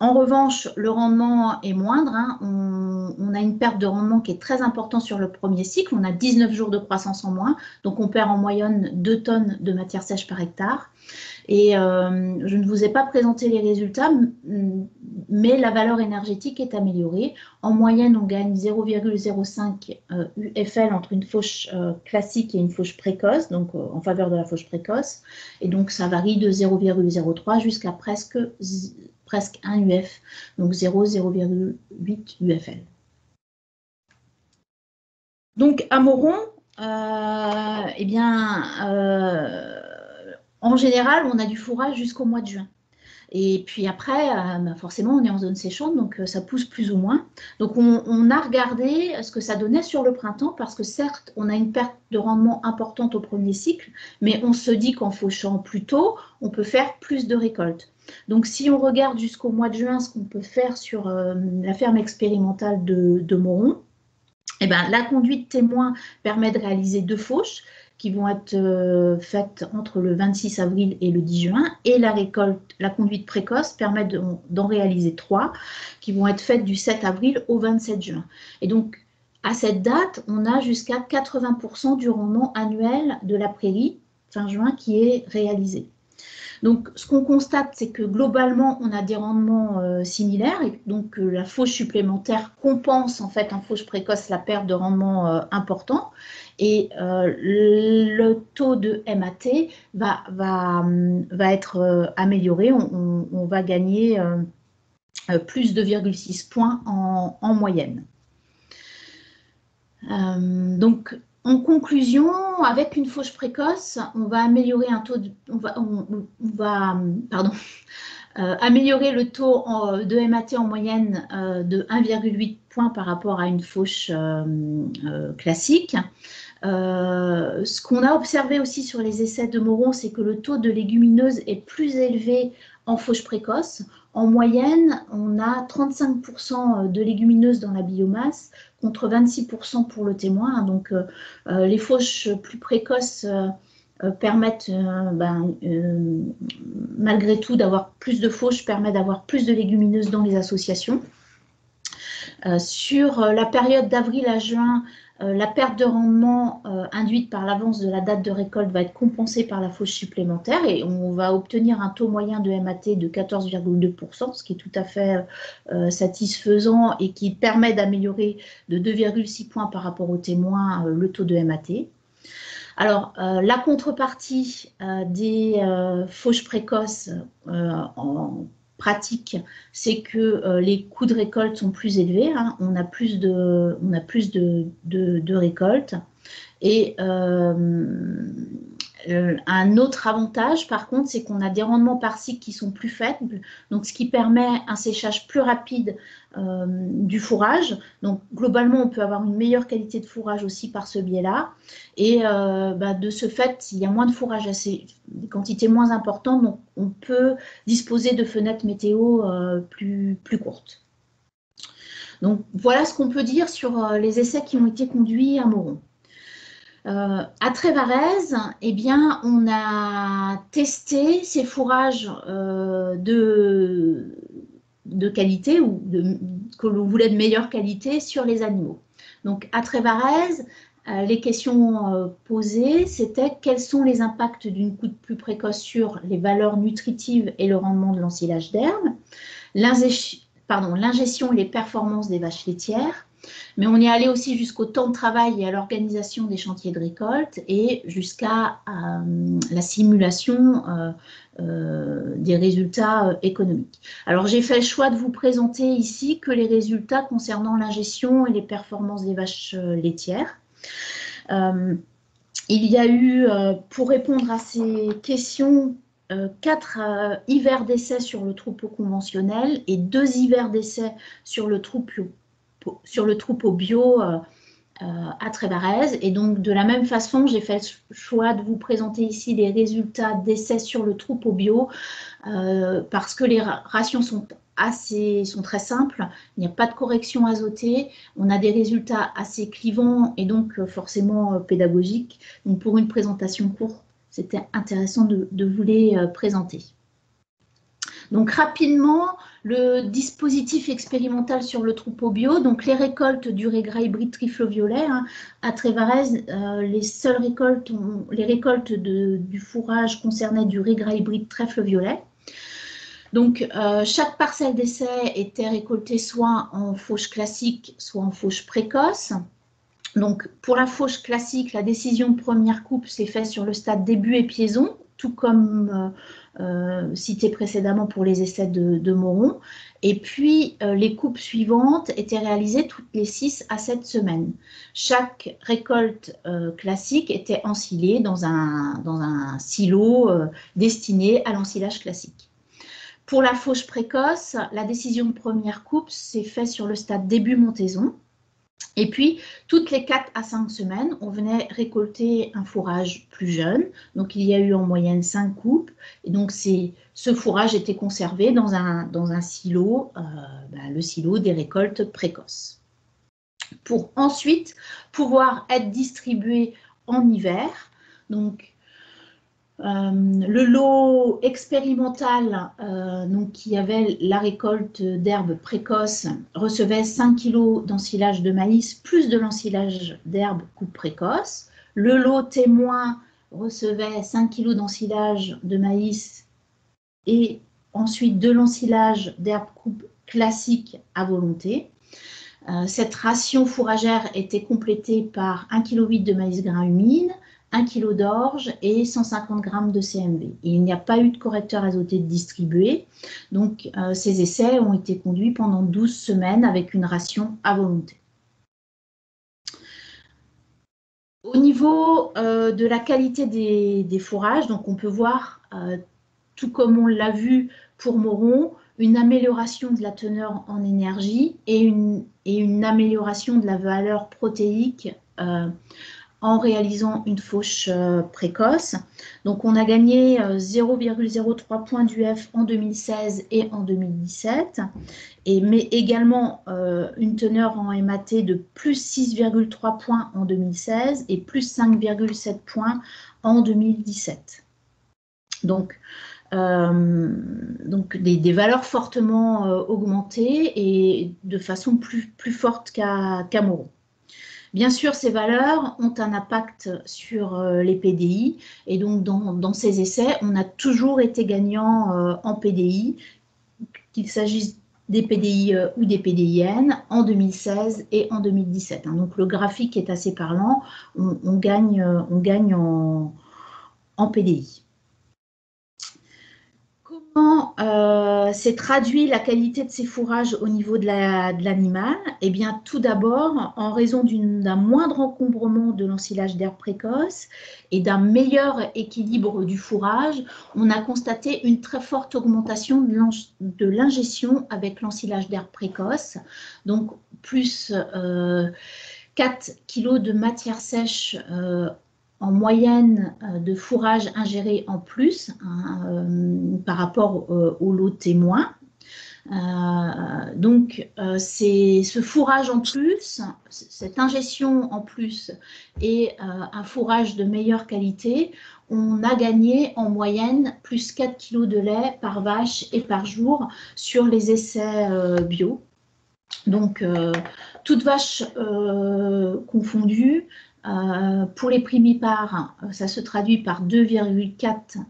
en revanche, le rendement est moindre, hein. On a une perte de rendement qui est très importante sur le premier cycle. On a 19 jours de croissance en moins, donc on perd en moyenne 2 tonnes de matière sèche par hectare. Et je ne vous ai pas présenté les résultats, mais la valeur énergétique est améliorée. En moyenne, on gagne 0,05 UFL entre une fauche classique et une fauche précoce, donc en faveur de la fauche précoce. Et donc, ça varie de 0,03 jusqu'à presque 1 UF, donc 0,8 UFL. Donc, à Moron, en général, on a du fourrage jusqu'au mois de juin. Et puis après, forcément, on est en zone séchante, donc ça pousse plus ou moins. Donc, on a regardé ce que ça donnait sur le printemps, parce que certes, on a une perte de rendement importante au premier cycle, mais on se dit qu'en fauchant plus tôt, on peut faire plus de récoltes. Donc, si on regarde jusqu'au mois de juin ce qu'on peut faire sur la ferme expérimentale de Moron, eh ben, la conduite témoin permet de réaliser 2 fauches qui vont être faites entre le 26 avril et le 10 juin. Et la conduite précoce permet d'en réaliser 3 qui vont être faites du 7 avril au 27 juin. Et donc, à cette date, on a jusqu'à 80% du rendement annuel de la prairie, fin juin, qui est réalisé. Donc, ce qu'on constate, c'est que globalement, on a des rendements similaires, et donc la fauche supplémentaire compense en fait en fauche précoce la perte de rendement important, et le taux de MAT va être amélioré. On va gagner plus de 2,6 points en moyenne. Donc, en conclusion, avec une fauche précoce, on va améliorer améliorer le taux de MAT en moyenne de 1,8 points par rapport à une fauche classique. Ce qu'on a observé aussi sur les essais de Moron, c'est que le taux de légumineuses est plus élevé en fauche précoce. En moyenne, on a 35% de légumineuses dans la biomasse contre 26% pour le témoin. Donc, les fauches plus précoces permettent malgré tout d'avoir plus de fauches, permet d'avoir plus de légumineuses dans les associations. Sur la période d'avril à juin, la perte de rendement induite par l'avance de la date de récolte va être compensée par la fauche supplémentaire et on va obtenir un taux moyen de MAT de 14,2%, ce qui est tout à fait satisfaisant et qui permet d'améliorer de 2,6 points par rapport au témoin le taux de MAT. Alors, la contrepartie des fauches précoces en pratique, c'est que les coûts de récolte sont plus élevés, hein. On a plus de récoltes. Et un autre avantage, par contre, c'est qu'on a des rendements par cycle qui sont plus faibles, donc ce qui permet un séchage plus rapide du fourrage. Donc, globalement, on peut avoir une meilleure qualité de fourrage aussi par ce biais-là. Et de ce fait, il y a moins de fourrage, des quantités moins importantes, donc on peut disposer de fenêtres météo plus courtes. Donc, voilà ce qu'on peut dire sur les essais qui ont été conduits à Moron. À Trévarez, eh bien, on a testé ces fourrages de qualité ou que l'on voulait de meilleure qualité sur les animaux. Donc, à Trévarez, les questions posées, c'était quels sont les impacts d'une coude plus précoce sur les valeurs nutritives et le rendement de l'ensilage d'herbe, l'ingestion et les performances des vaches laitières. Mais on est allé aussi jusqu'au temps de travail et à l'organisation des chantiers de récolte et jusqu'à la simulation des résultats économiques. Alors, j'ai fait le choix de vous présenter ici que les résultats concernant l'ingestion et les performances des vaches laitières. Il y a eu, pour répondre à ces questions, 4 hivers d'essais sur le troupeau conventionnel et 2 hivers d'essais sur le troupeau bio à Trévarez. Et donc, de la même façon, j'ai fait le choix de vous présenter ici les résultats d'essais sur le troupeau bio parce que les rations sont très simples. Il n'y a pas de correction azotée. On a des résultats assez clivants et donc forcément pédagogiques. Donc, pour une présentation courte, c'était intéressant de vous les présenter. Donc rapidement, le dispositif expérimental sur le troupeau bio, donc les récoltes du régras hybride trifle-violet, hein, à Trévarez, les seules récoltes, les récoltes du fourrage concernaient du régras hybride trèfle-violet. Donc chaque parcelle d'essai était récoltée soit en fauche classique, soit en fauche précoce. Donc pour la fauche classique, la décision de première coupe s'est faite sur le stade début épiaison, tout comme cité précédemment pour les essais de Moron. Et puis, les coupes suivantes étaient réalisées toutes les 6 à 7 semaines. Chaque récolte classique était ensilée dans un silo destiné à l'ensilage classique. Pour la fauche précoce, la décision de première coupe s'est faite sur le stade début montaison. Et puis, toutes les 4 à 5 semaines, on venait récolter un fourrage plus jeune. Donc, il y a eu en moyenne 5 coupes. Et donc, ce fourrage était conservé dans un silo, le silo des récoltes précoces. Pour ensuite pouvoir être distribué en hiver. Donc, le lot expérimental qui avait la récolte d'herbes précoces recevait 5 kg d'ensilage de maïs plus de l'ensilage d'herbes coupe précoce. Le lot témoin recevait 5 kg d'ensilage de maïs et ensuite de l'ensilage d'herbes coupe classique à volonté. Cette ration fourragère était complétée par 1,8 kg de maïs grain humide, 1 kg d'orge et 150 g de CMV. Il n'y a pas eu de correcteur azoté distribué, donc ces essais ont été conduits pendant 12 semaines avec une ration à volonté. Au niveau de la qualité des fourrages, donc on peut voir, tout comme on l'a vu pour Moron, une amélioration de la teneur en énergie et une amélioration de la valeur protéique en réalisant une fauche précoce. Donc, on a gagné 0,03 points d'UF en 2016 et en 2017, mais également une teneur en MAT de plus 6,3 points en 2016 et plus 5,7 points en 2017. Donc des valeurs fortement augmentées et de façon plus forte qu'à Moreau. Bien sûr, ces valeurs ont un impact sur les PDI et donc dans ces essais, on a toujours été gagnant en PDI, qu'il s'agisse des PDI ou des PDIN en 2016 et en 2017. Donc le graphique est assez parlant, on gagne en PDI. Comment s'est traduit la qualité de ces fourrages au niveau de l'animal? Eh bien, tout d'abord, en raison d'un moindre encombrement de l'ensilage d'herbe précoce et d'un meilleur équilibre du fourrage, on a constaté une très forte augmentation de l'ingestion avec l'ensilage d'herbe précoce, donc plus 4 kg de matière sèche en moyenne de fourrage ingéré en plus par rapport au lot témoin. Donc, c'est ce fourrage en plus, cette ingestion en plus et un fourrage de meilleure qualité, on a gagné en moyenne plus 4 kg de lait par vache et par jour sur les essais bio. Donc, toutes vaches confondues. Pour les primipares, ça se traduit par 2,4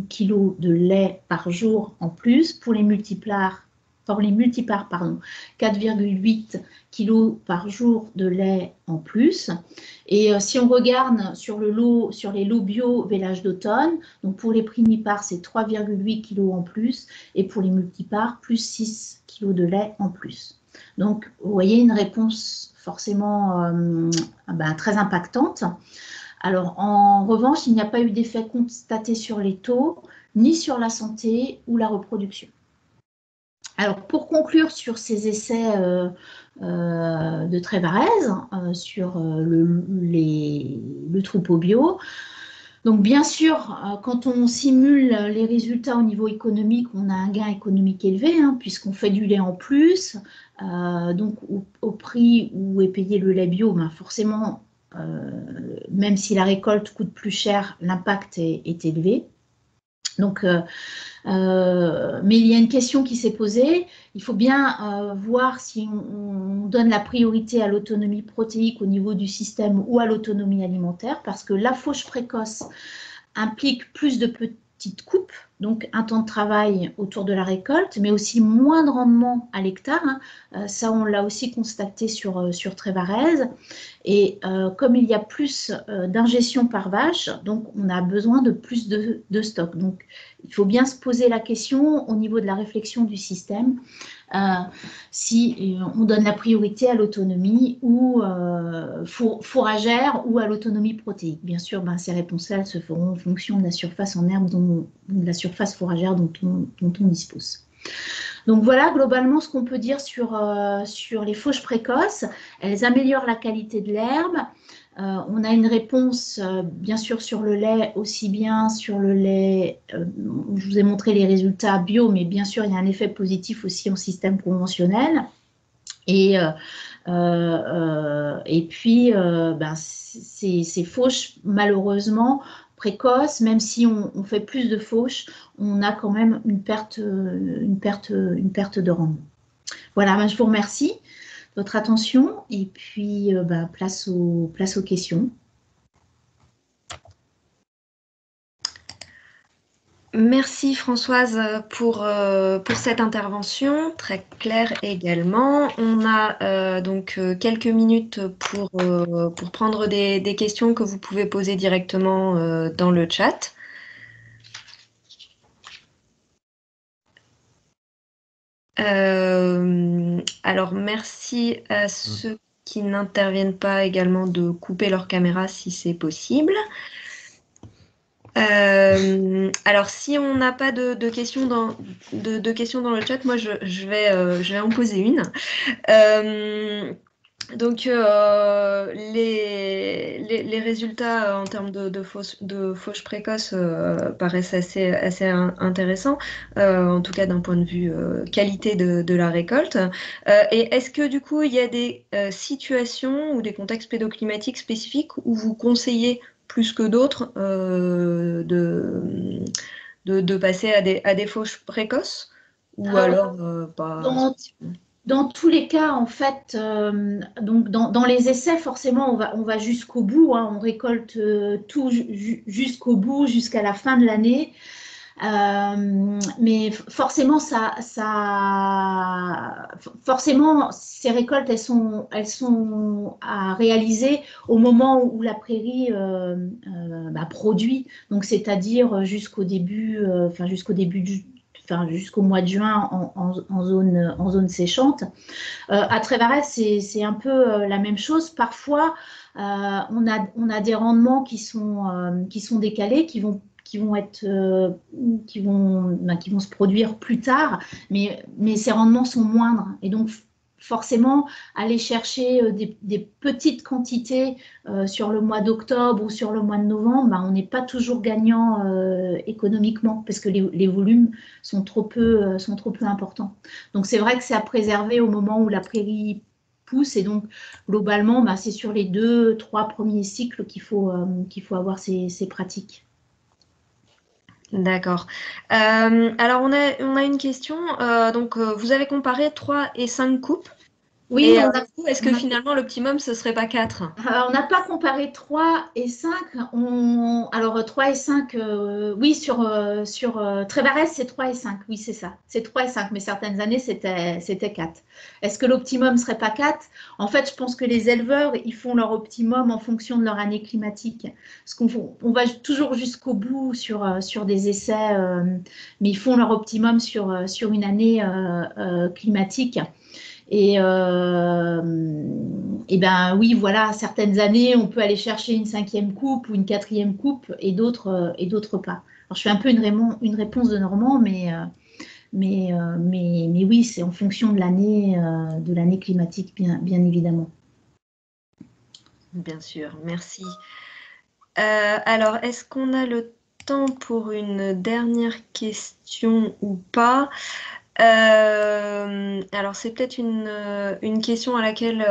kg de lait par jour en plus. Pour les multipares, 4,8 kg par jour de lait en plus. Et si on regarde sur les lots bio vélage d'automne, donc pour les primipares, c'est 3,8 kg en plus. Et pour les multipares, plus 6 kg de lait en plus. Donc, vous voyez une réponse forcément très impactante. Alors, en revanche, il n'y a pas eu d'effet constaté sur les taux, ni sur la santé ou la reproduction. Alors, pour conclure sur ces essais de Trévarez, sur le troupeau bio, donc bien sûr, quand on simule les résultats au niveau économique, on a un gain économique élevé, puisqu'on fait du lait en plus. Donc au prix où est payé le lait bio, forcément, même si la récolte coûte plus cher, l'impact est élevé. Donc, mais il y a une question qui s'est posée. Il faut bien voir si on donne la priorité à l'autonomie protéique au niveau du système ou à l'autonomie alimentaire, parce que la fauche précoce implique plus de petites coupes, donc un temps de travail autour de la récolte, mais aussi moins de rendement à l'hectare. Ça, on l'a aussi constaté sur Trévarez. Et comme il y a plus d'ingestion par vache, donc on a besoin de plus de stock. Donc, il faut bien se poser la question au niveau de la réflexion du système, si on donne la priorité à l'autonomie ou fourragère ou à l'autonomie protéique. Bien sûr, ces réponses-là se feront en fonction de la surface en herbe, de la surface fourragère dont on dispose. Donc voilà globalement ce qu'on peut dire sur les fauches précoces. Elles améliorent la qualité de l'herbe. On a une réponse bien sûr sur le lait, aussi bien sur le lait, je vous ai montré les résultats bio, mais bien sûr il y a un effet positif aussi en système conventionnel. Et puis ces fauches malheureusement précoces, même si on fait plus de fauches, on a quand même une perte de rendement. Voilà, je vous remercie de votre attention et puis place aux questions. Merci Françoise pour cette intervention, très claire également. On a donc quelques minutes pour prendre des questions que vous pouvez poser directement dans le chat. Alors merci à ceux qui n'interviennent pas également de couper leur caméra si c'est possible. Alors, si on n'a pas de questions dans le chat, moi je vais en poser une. Donc, les résultats en termes de fauches précoces paraissent assez intéressants, en tout cas d'un point de vue qualité de la récolte. Et est-ce que du coup, il y a des situations ou des contextes pédoclimatiques spécifiques où vous conseillez plus que d'autres de passer à des fauches précoces ou alors pas Dans tous les cas, en fait, donc dans les essais, forcément, on va jusqu'au bout, hein, on récolte tout jusqu'au bout, jusqu'à la fin de l'année. Mais forcément, forcément, ces récoltes, elles sont à réaliser au moment où la prairie produit, donc c'est-à-dire jusqu'au début jusqu'au mois de juin en zone séchante. À Trévarès, c'est un peu la même chose. Parfois, on a des rendements qui sont décalés, qui vont se produire plus tard, mais ces rendements sont moindres. Et donc, forcément, aller chercher des petites quantités sur le mois d'octobre ou sur le mois de novembre, on n'est pas toujours gagnant économiquement parce que les volumes sont trop peu importants. Donc, c'est vrai que c'est à préserver au moment où la prairie pousse. Et donc, globalement, c'est sur les 2-3 premiers cycles qu'il faut avoir ces pratiques. D'accord. Alors, on a une question. Donc, vous avez comparé 3 et 5 coupes. Oui, est-ce que finalement l'optimum ce serait pas 4? On n'a pas comparé 3 et 5. Alors 3 et 5, oui, sur Trévarès, c'est 3 et 5. Oui, c'est ça. C'est 3 et 5, mais certaines années, c'était 4. Est-ce que l'optimum ne serait pas 4? En fait, je pense que les éleveurs, ils font leur optimum en fonction de leur année climatique. Parce qu'on va toujours jusqu'au bout sur des essais, mais ils font leur optimum sur une année climatique. Et oui, voilà, certaines années, on peut aller chercher une 5e coupe ou une 4e coupe et d'autres pas. Alors, je fais un peu une réponse de Normand, mais oui, c'est en fonction de l'année climatique, bien évidemment. Bien sûr, merci. Alors, est-ce qu'on a le temps pour une dernière question ou pas? Alors, c'est peut-être une question à laquelle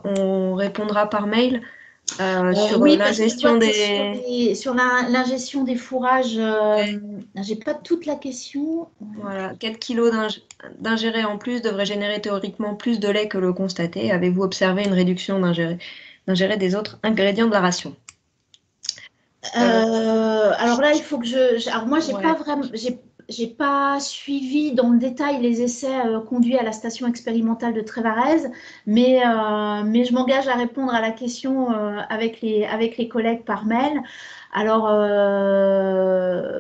on répondra par mail sur l'ingestion sur l'ingestion des fourrages. J'ai pas toute la question. Voilà, 4 kilos d'ingérés en plus devraient générer théoriquement plus de lait que le constaté. Avez-vous observé une réduction d'ingérés des autres ingrédients de la ration? Alors là, il faut que alors moi, j'ai pas suivi dans le détail les essais conduits à la station expérimentale de Trévarès, mais je m'engage à répondre à la question avec les collègues par mail. Alors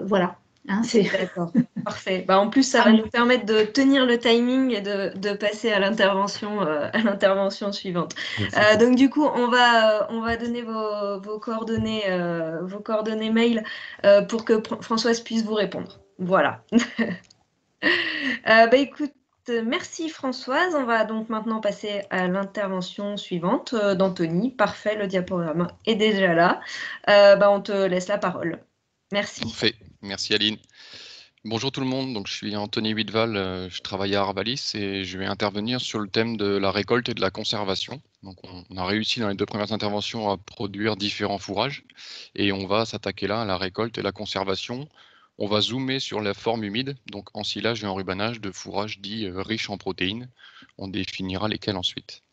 voilà. D'accord, parfait. En plus, ça va nous permettre de tenir le timing et de passer à l'intervention suivante. Donc du coup, on va donner vos coordonnées mail pour que Françoise puisse vous répondre. Voilà. Écoute, merci Françoise. On va donc maintenant passer à l'intervention suivante d'Anthony. Parfait, le diaporama est déjà là. On te laisse la parole. Merci. Parfait. Merci Aline. Bonjour tout le monde, donc je suis Anthony Huitval, je travaille à Arvalis et je vais intervenir sur le thème de la récolte et de la conservation. Donc on a réussi dans les 2 premières interventions à produire différents fourrages et on va s'attaquer là à la récolte et la conservation. On va zoomer sur la forme humide, donc ensilage et enrubanage de fourrages dits riches en protéines. On définira lesquels ensuite.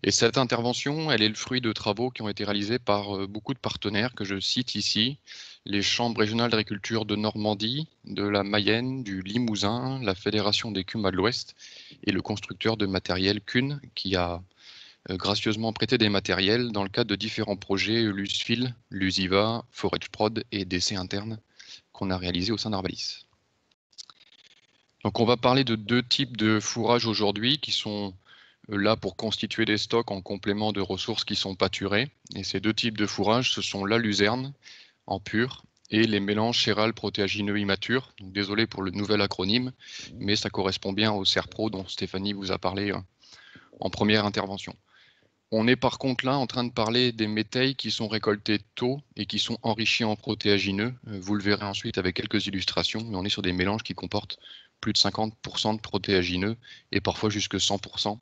Et cette intervention, elle est le fruit de travaux qui ont été réalisés par beaucoup de partenaires que je cite ici. Les chambres régionales d'agriculture de Normandie, de la Mayenne, du Limousin, la Fédération des Cumes de l'Ouest et le constructeur de matériel Kuhn qui a gracieusement prêté des matériels dans le cadre de différents projets Lusfil, Lusiva, Forage Prod et d'essais internes qu'on a réalisés au sein d'Arvalis. Donc on va parler de 2 types de fourrages aujourd'hui qui sont là pour constituer des stocks en complément de ressources qui sont pâturées. Et ces 2 types de fourrages, ce sont la luzerne en pur et les mélanges céréales protéagineux immatures. Donc, désolé pour le nouvel acronyme, mais ça correspond bien au CERPRO dont Stéphanie vous a parlé en première intervention. On est par contre là en train de parler des métailles qui sont récoltés tôt et qui sont enrichis en protéagineux. Vous le verrez ensuite avec quelques illustrations, mais on est sur des mélanges qui comportent plus de 50% de protéagineux et parfois jusque 100%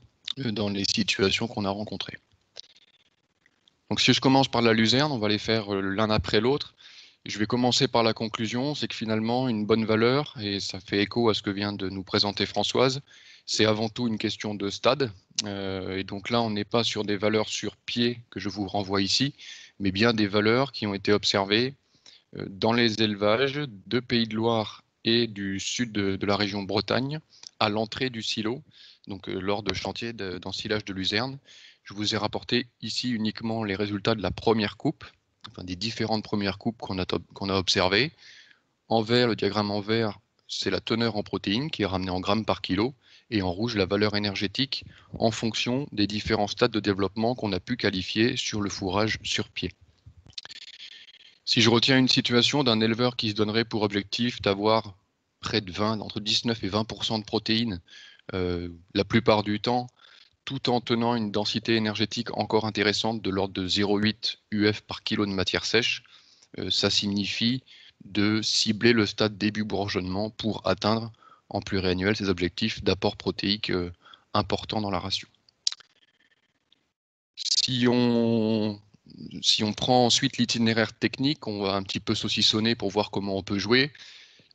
dans les situations qu'on a rencontrées. Donc si je commence par la luzerne, on va les faire l'un après l'autre. Je vais commencer par la conclusion, c'est que finalement, une bonne valeur, et ça fait écho à ce que vient de nous présenter Françoise, c'est avant tout une question de stade. Et donc là, on n'est pas sur des valeurs sur pied que je vous renvoie ici, mais bien des valeurs qui ont été observées dans les élevages de Pays de Loire et du sud de la région Bretagne, à l'entrée du silo, donc lors de chantiers d'ensilage de luzerne. Je vous ai rapporté ici uniquement les résultats de la première coupe, enfin des différentes premières coupes qu'on a observées. En vert, le diagramme en vert, c'est la teneur en protéines qui est ramenée en grammes par kilo, et en rouge, la valeur énergétique en fonction des différents stades de développement qu'on a pu qualifier sur le fourrage sur pied. Si je retiens une situation d'un éleveur qui se donnerait pour objectif d'avoir près de 20, entre 19 et 20% de protéines la plupart du temps, tout en tenant une densité énergétique encore intéressante de l'ordre de 0,8 UF par kilo de matière sèche, ça signifie de cibler le stade début bourgeonnement pour atteindre en pluriannuel ces objectifs d'apport protéique important dans la ration. Si on prend ensuite l'itinéraire technique, on va un petit peu saucissonner pour voir comment on peut jouer.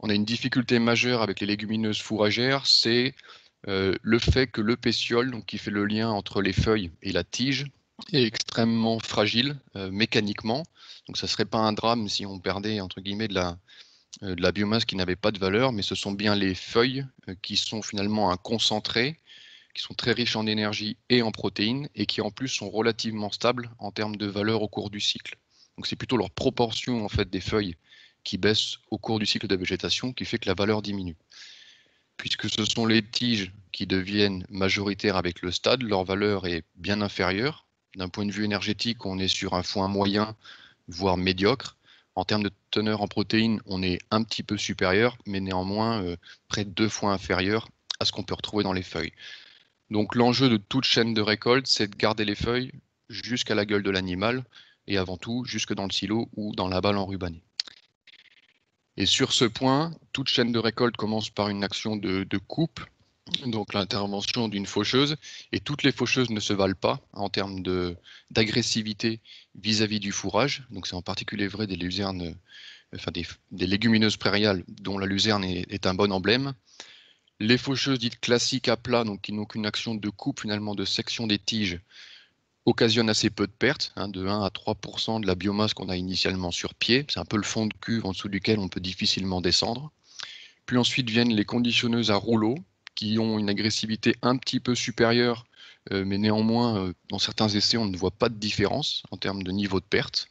On a une difficulté majeure avec les légumineuses fourragères, c'est le fait que le pétiole, donc qui fait le lien entre les feuilles et la tige, est extrêmement fragile mécaniquement. Donc ça ne serait pas un drame si on perdait entre guillemets de la biomasse qui n'avait pas de valeur, mais ce sont bien les feuilles qui sont finalement un concentré, qui sont très riches en énergie et en protéines, et qui en plus sont relativement stables en termes de valeur au cours du cycle. Donc c'est plutôt leur proportion en fait des feuilles qui baisse au cours du cycle de végétation qui fait que la valeur diminue. Puisque ce sont les tiges qui deviennent majoritaires avec le stade, leur valeur est bien inférieure. D'un point de vue énergétique, on est sur un foin moyen, voire médiocre. En termes de teneur en protéines, on est un petit peu supérieur, mais néanmoins près de 2 fois inférieur à ce qu'on peut retrouver dans les feuilles. Donc l'enjeu de toute chaîne de récolte, c'est de garder les feuilles jusqu'à la gueule de l'animal, et avant tout jusque dans le silo ou dans la balle enrubanée. Et sur ce point, toute chaîne de récolte commence par une action de coupe, donc l'intervention d'une faucheuse, et toutes les faucheuses ne se valent pas en termes d'agressivité vis-à-vis du fourrage. Donc c'est en particulier vrai des luzernes, enfin des légumineuses prairiales dont la luzerne est un bon emblème. Les faucheuses dites classiques à plat, donc qui n'ont qu'une action de coupe finalement de section des tiges, occasionnent assez peu de pertes, de 1 à 3% de la biomasse qu'on a initialement sur pied. C'est un peu le fond de cuve en dessous duquel on peut difficilement descendre. Puis ensuite viennent les conditionneuses à rouleau, qui ont une agressivité un petit peu supérieure, mais néanmoins, dans certains essais, on ne voit pas de différence en termes de niveau de perte.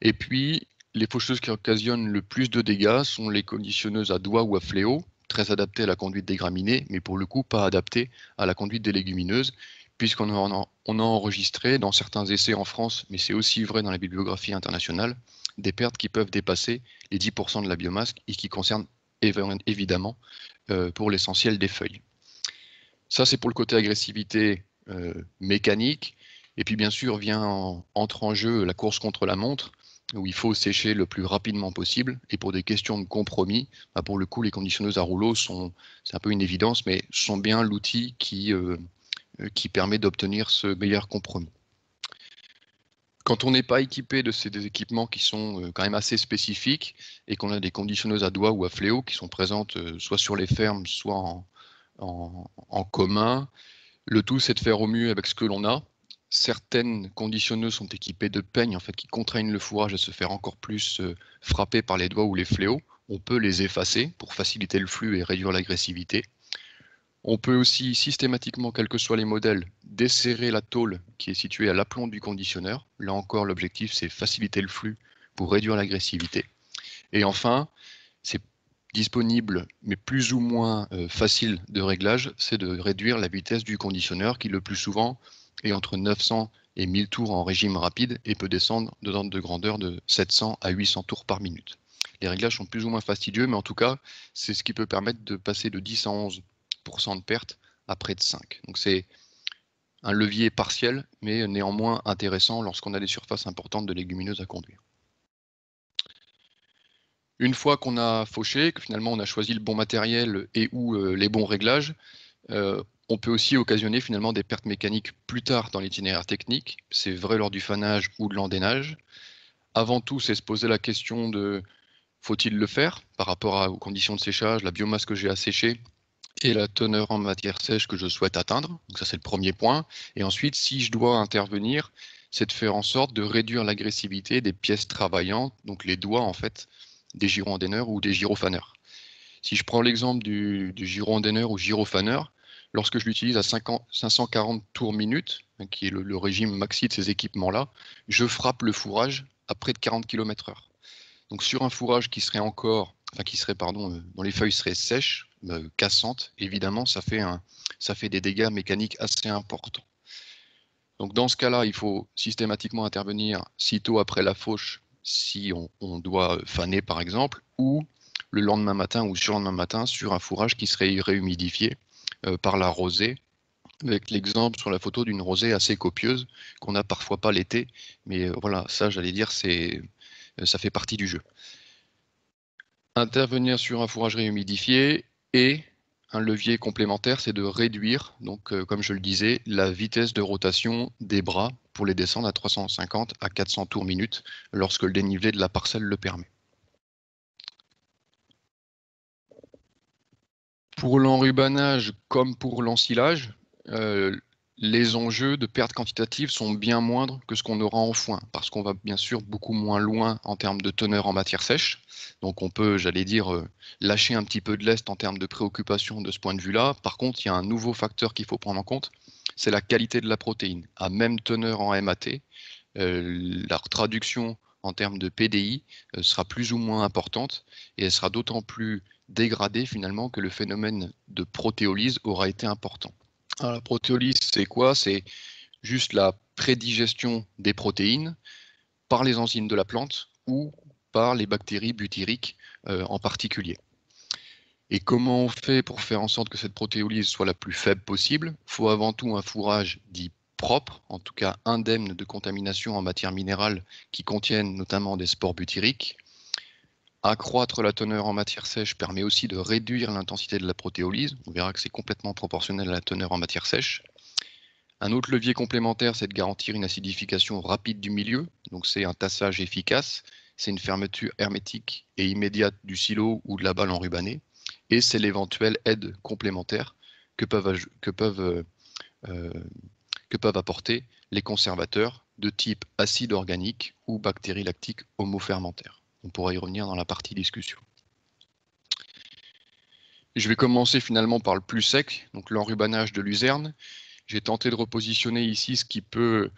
Et puis, les faucheuses qui occasionnent le plus de dégâts sont les conditionneuses à doigts ou à fléau, très adaptées à la conduite des graminées, mais pour le coup pas adaptées à la conduite des légumineuses, puisqu'on a enregistré dans certains essais en France, mais c'est aussi vrai dans la bibliographie internationale, des pertes qui peuvent dépasser les 10% de la biomasse et qui concernent évidemment pour l'essentiel des feuilles. Ça, c'est pour le côté agressivité mécanique. Et puis, bien sûr, entre en jeu la course contre la montre, où il faut sécher le plus rapidement possible. Et pour des questions de compromis, pour le coup, les conditionneuses à rouleau c'est un peu une évidence, mais sont bien l'outil qui permet d'obtenir ce meilleur compromis. Quand on n'est pas équipé de ces équipements qui sont quand même assez spécifiques et qu'on a des conditionneuses à doigts ou à fléau qui sont présentes soit sur les fermes, soit en commun, le tout c'est de faire au mieux avec ce que l'on a. Certaines conditionneuses sont équipées de peignes en fait, qui contraignent le fourrage à se faire encore plus frapper par les doigts ou les fléaux. On peut les effacer pour faciliter le flux et réduire l'agressivité. On peut aussi systématiquement, quels que soient les modèles, desserrer la tôle qui est située à l'aplomb du conditionneur. Là encore, l'objectif, c'est faciliter le flux pour réduire l'agressivité. Et enfin, c'est disponible, mais plus ou moins facile de réglage, c'est de réduire la vitesse du conditionneur qui, le plus souvent, est entre 900 et 1000 tours en régime rapide et peut descendre de l'ordre de grandeur de 700 à 800 tours par minute. Les réglages sont plus ou moins fastidieux, mais en tout cas, c'est ce qui peut permettre de passer de 10 à 11% de perte à près de 5. Donc c'est un levier partiel, mais néanmoins intéressant lorsqu'on a des surfaces importantes de légumineuses à conduire. Une fois qu'on a fauché, que finalement on a choisi le bon matériel et ou les bons réglages, On peut aussi occasionner finalement des pertes mécaniques plus tard dans l'itinéraire technique. C'est vrai lors du fanage ou de l'endénage. Avant tout, c'est se poser la question de faut-il le faire par rapport aux conditions de séchage, la biomasse que j'ai à sécher et la teneur en matière sèche que je souhaite atteindre. Donc ça, c'est le premier point. Et ensuite, si je dois intervenir, c'est de faire en sorte de réduire l'agressivité des pièces travaillantes, donc les doigts en fait, des gyro-endaineurs ou des gyrofaneurs. Si je prends l'exemple du gyro-endaineur ou gyrofaneur, lorsque je l'utilise à 540 tours minute, qui est le régime maxi de ces équipements-là, je frappe le fourrage à près de 40 km/h. Donc sur un fourrage qui serait dont les feuilles seraient sèches, cassantes, évidemment, ça fait des dégâts mécaniques assez importants. Donc dans ce cas-là, il faut systématiquement intervenir sitôt après la fauche si on doit faner par exemple, ou le lendemain matin ou surlendemain matin sur un fourrage qui serait réhumidifié par la rosée, avec l'exemple sur la photo d'une rosée assez copieuse qu'on n'a parfois pas l'été, mais voilà, ça j'allais dire, ça fait partie du jeu. Intervenir sur un fourrage réhumidifié et un levier complémentaire, c'est de réduire, donc comme je le disais, la vitesse de rotation des bras pour les descendre à 350 à 400 tours minute lorsque le dénivelé de la parcelle le permet. Pour l'enrubanage comme pour l'ensilage, les enjeux de perte quantitative sont bien moindres que ce qu'on aura en foin, parce qu'on va bien sûr beaucoup moins loin en termes de teneur en matière sèche. Donc on peut, j'allais dire, lâcher un petit peu de lest en termes de préoccupation de ce point de vue-là. Par contre, il y a un nouveau facteur qu'il faut prendre en compte, c'est la qualité de la protéine. À même teneur en MAT, la traduction en termes de PDI sera plus ou moins importante, et elle sera d'autant plus dégradée finalement que le phénomène de protéolyse aura été important. Alors, la protéolyse, c'est quoi? C'est juste la prédigestion des protéines par les enzymes de la plante ou par les bactéries butyriques en particulier. Et comment on fait pour faire en sorte que cette protéolyse soit la plus faible possible? Il faut avant tout un fourrage dit propre, en tout cas indemne de contamination en matière minérale qui contiennent notamment des spores butyriques. Accroître la teneur en matière sèche permet aussi de réduire l'intensité de la protéolyse. On verra que c'est complètement proportionnel à la teneur en matière sèche. Un autre levier complémentaire, c'est de garantir une acidification rapide du milieu. Donc c'est un tassage efficace, c'est une fermeture hermétique et immédiate du silo ou de la balle enrubanée. Et c'est l'éventuelle aide complémentaire que peuvent apporter les conservateurs de type acide organique ou bactéries lactiques homofermentaires. On pourra y revenir dans la partie discussion. Je vais commencer finalement par le plus sec, donc l'enrubanage de luzerne. J'ai tenté de repositionner ici ce qui peut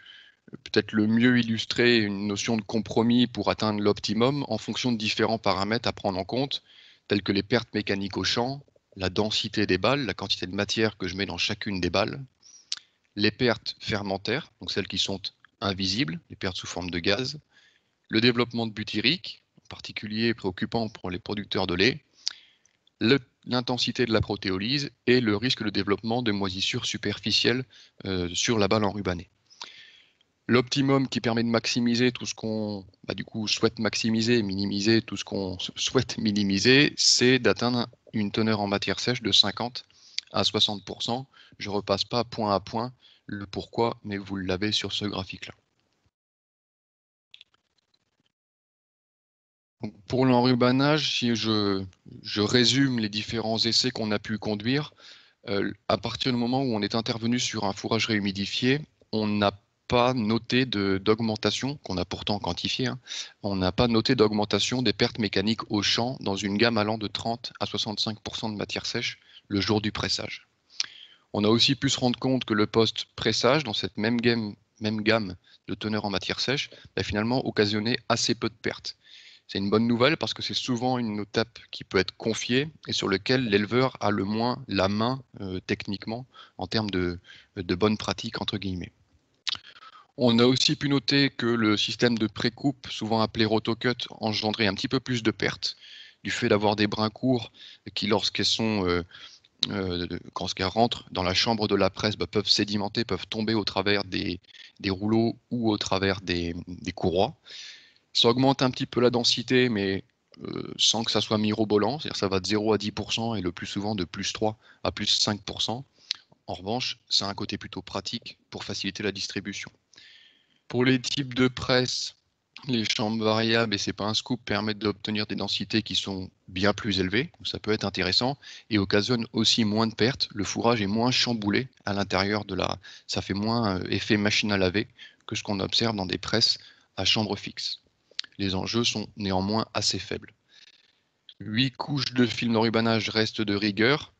peut-être le mieux illustrer une notion de compromis pour atteindre l'optimum en fonction de différents paramètres à prendre en compte, tels que les pertes mécaniques au champ, la densité des balles, la quantité de matière que je mets dans chacune des balles, les pertes fermentaires, donc celles qui sont invisibles, les pertes sous forme de gaz, le développement de butyrique, en particulier préoccupant pour les producteurs de lait, l'intensité de la protéolyse et le risque de développement de moisissures superficielles sur la balle enrubanée. L'optimum qui permet de maximiser tout ce qu'on souhaite maximiser et minimiser tout ce qu'on souhaite minimiser, c'est d'atteindre une teneur en matière sèche de 50 à 60%. Je ne repasse pas point à point le pourquoi, mais vous l'avez sur ce graphique-là. Pour l'enrubanage, si je résume les différents essais qu'on a pu conduire, à partir du moment où on est intervenu sur un fourrage réhumidifié, on n'a pas noté d'augmentation, qu'on a pourtant quantifié, on n'a pas noté d'augmentation des pertes mécaniques au champ dans une gamme allant de 30 à 65% de matière sèche le jour du pressage. On a aussi pu se rendre compte que le post-pressage, dans cette même gamme de teneur en matière sèche, finalement occasionnait assez peu de pertes. C'est une bonne nouvelle parce que c'est souvent une étape qui peut être confiée et sur laquelle l'éleveur a le moins la main techniquement en termes de bonnes pratiques entre guillemets. On a aussi pu noter que le système de précoupe, souvent appelé rotocut, engendrait un petit peu plus de pertes du fait d'avoir des brins courts qui, lorsqu'elles rentrent dans la chambre de la presse, peuvent sédimenter, peuvent tomber au travers des rouleaux ou au travers des courroies. Ça augmente un petit peu la densité, mais sans que ça soit mirobolant, c'est-à-dire ça va de 0 à 10% et le plus souvent de plus 3 à plus 5%. En revanche, ça a un côté plutôt pratique pour faciliter la distribution. Pour les types de presse, les chambres variables, et c'est pas un scoop, permettent d'obtenir des densités qui sont bien plus élevées, donc ça peut être intéressant, et occasionnent aussi moins de pertes. Le fourrage est moins chamboulé à l'intérieur de la... Ça fait moins effet machine à laver que ce qu'on observe dans des presses à chambre fixe. Les enjeux sont néanmoins assez faibles. 8 couches de film d'enrubanage restent de rigueur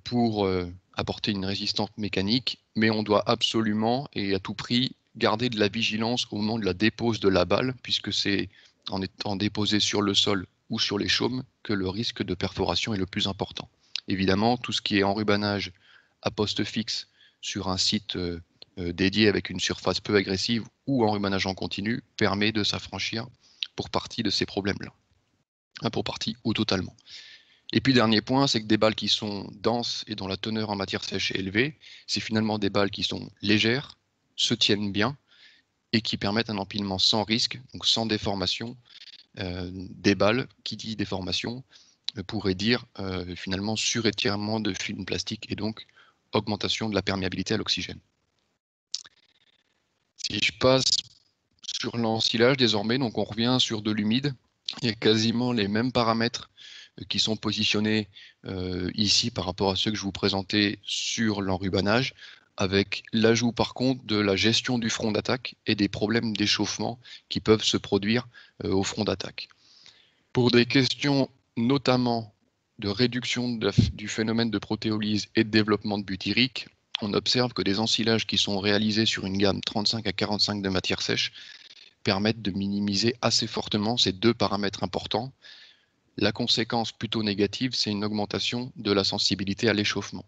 pour apporter une résistance mécanique, mais on doit absolument et à tout prix garder de la vigilance au moment de la dépose de la balle, puisque c'est en étant déposé sur le sol ou sur les chaumes que le risque de perforation est le plus important. Évidemment, tout ce qui est enrubanage à poste fixe sur un site dédié avec une surface peu agressive ou enrubanage en continu permet de s'affranchir pour partie de ces problèmes-là, pour partie ou totalement. Et puis dernier point, c'est que des balles qui sont denses et dont la teneur en matière sèche est élevée, c'est finalement des balles qui sont légères, se tiennent bien et qui permettent un empilement sans risque, donc sans déformation. Des balles, qui dit déformation, pourrait dire finalement surétirement de film plastique et donc augmentation de la perméabilité à l'oxygène. Si je passe sur l'ensilage désormais, donc on revient sur de l'humide, il y a quasiment les mêmes paramètres qui sont positionnés ici par rapport à ceux que je vous présentais sur l'enrubanage, avec l'ajout par contre de la gestion du front d'attaque et des problèmes d'échauffement qui peuvent se produire au front d'attaque. Pour des questions notamment de réduction du phénomène de protéolyse et de développement de butyrique, on observe que des ensilages qui sont réalisés sur une gamme 35 à 45 de matière sèche permettent de minimiser assez fortement ces deux paramètres importants. La conséquence plutôt négative, c'est une augmentation de la sensibilité à l'échauffement.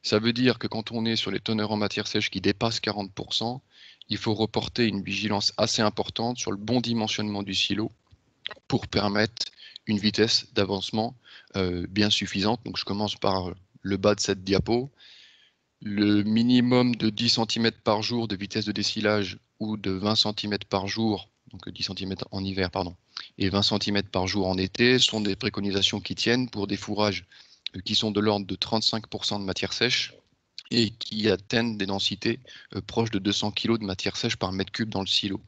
Ça veut dire que quand on est sur les teneurs en matière sèche qui dépassent 40%, il faut reporter une vigilance assez importante sur le bon dimensionnement du silo pour permettre une vitesse d'avancement bien suffisante. Donc je commence par le bas de cette diapo. Le minimum de 10 cm par jour de vitesse de dessilage ou de 20 cm par jour, donc 10 cm en hiver, pardon, et 20 cm par jour en été, sont des préconisations qui tiennent pour des fourrages qui sont de l'ordre de 35% de matière sèche et qui atteignent des densités proches de 200 kg de matière sèche par mètre cube dans le silo.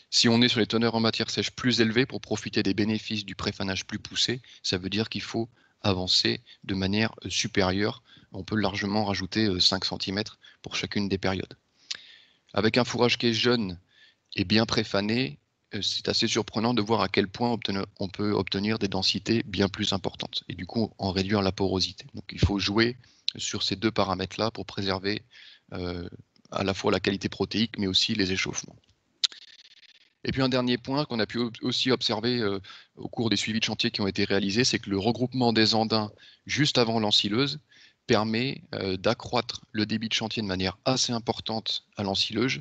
Si on est sur les teneurs en matière sèche plus élevées pour profiter des bénéfices du préfanage plus poussé, ça veut dire qu'il faut avancer de manière supérieure. On peut largement rajouter 5 cm pour chacune des périodes. Avec un fourrage qui est jeune et bien préfané, c'est assez surprenant de voir à quel point on peut obtenir des densités bien plus importantes et du coup en réduire la porosité. Donc il faut jouer sur ces deux paramètres-là pour préserver à la fois la qualité protéique mais aussi les échauffements. Et puis un dernier point qu'on a pu aussi observer au cours des suivis de chantier qui ont été réalisés, c'est que le regroupement des andins juste avant l'ensileuse permet d'accroître le débit de chantier de manière assez importante à l'ensileuse,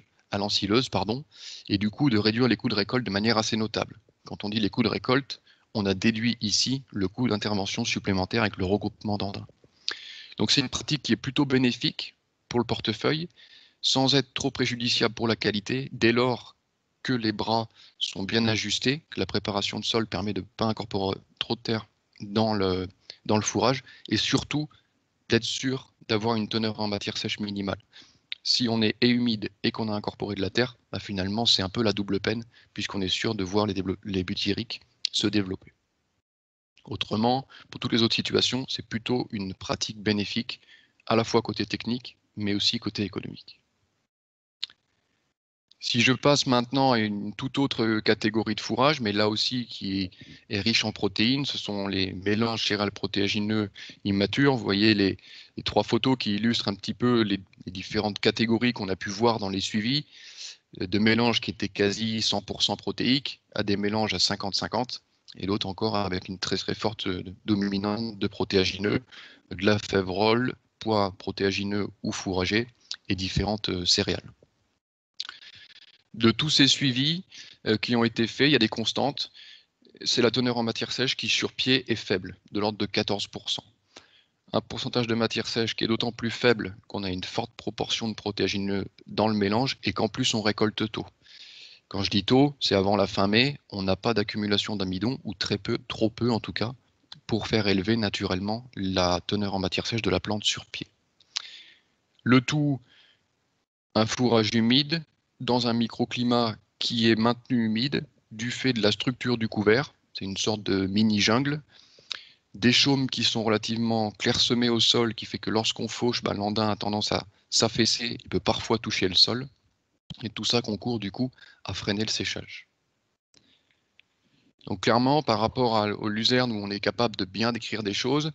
et du coup de réduire les coûts de récolte de manière assez notable. Quand on dit les coûts de récolte, on a déduit ici le coût d'intervention supplémentaire avec le regroupement d'andins. Donc c'est une pratique qui est plutôt bénéfique pour le portefeuille, sans être trop préjudiciable pour la qualité, dès lors que les bras sont bien ajustés, que la préparation de sol permet de ne pas incorporer trop de terre dans le fourrage, et surtout d'être sûr d'avoir une teneur en matière sèche minimale. Si on est humide et qu'on a incorporé de la terre, bah finalement c'est un peu la double peine, puisqu'on est sûr de voir les butyriques se développer. Autrement, pour toutes les autres situations, c'est plutôt une pratique bénéfique, à la fois côté technique, mais aussi côté économique. Si je passe maintenant à une toute autre catégorie de fourrage, mais là aussi qui est riche en protéines, ce sont les mélanges céréales protéagineux immatures. Vous voyez les 3 photos qui illustrent un petit peu les différentes catégories qu'on a pu voir dans les suivis, de mélanges qui étaient quasi 100% protéiques à des mélanges à 50-50, et l'autre encore avec une très très forte dominante de protéagineux, de la févrole, pois protéagineux ou fourragés, et différentes céréales. De tous ces suivis qui ont été faits, il y a des constantes. C'est la teneur en matière sèche qui sur pied est faible, de l'ordre de 14%. Un pourcentage de matière sèche qui est d'autant plus faible qu'on a une forte proportion de protéagineux dans le mélange et qu'en plus on récolte tôt. Quand je dis tôt, c'est avant la fin mai, on n'a pas d'accumulation d'amidon, ou très peu, trop peu en tout cas, pour faire élever naturellement la teneur en matière sèche de la plante sur pied. Le tout, un fourrage humide dans un microclimat qui est maintenu humide du fait de la structure du couvert. C'est une sorte de mini-jungle. Des chaumes qui sont relativement clairsemés au sol, qui fait que lorsqu'on fauche, l'andin a tendance à s'affaisser, il peut parfois toucher le sol. Et tout ça concourt du coup à freiner le séchage. Donc clairement, par rapport aux luzernes où on est capable de bien décrire des choses,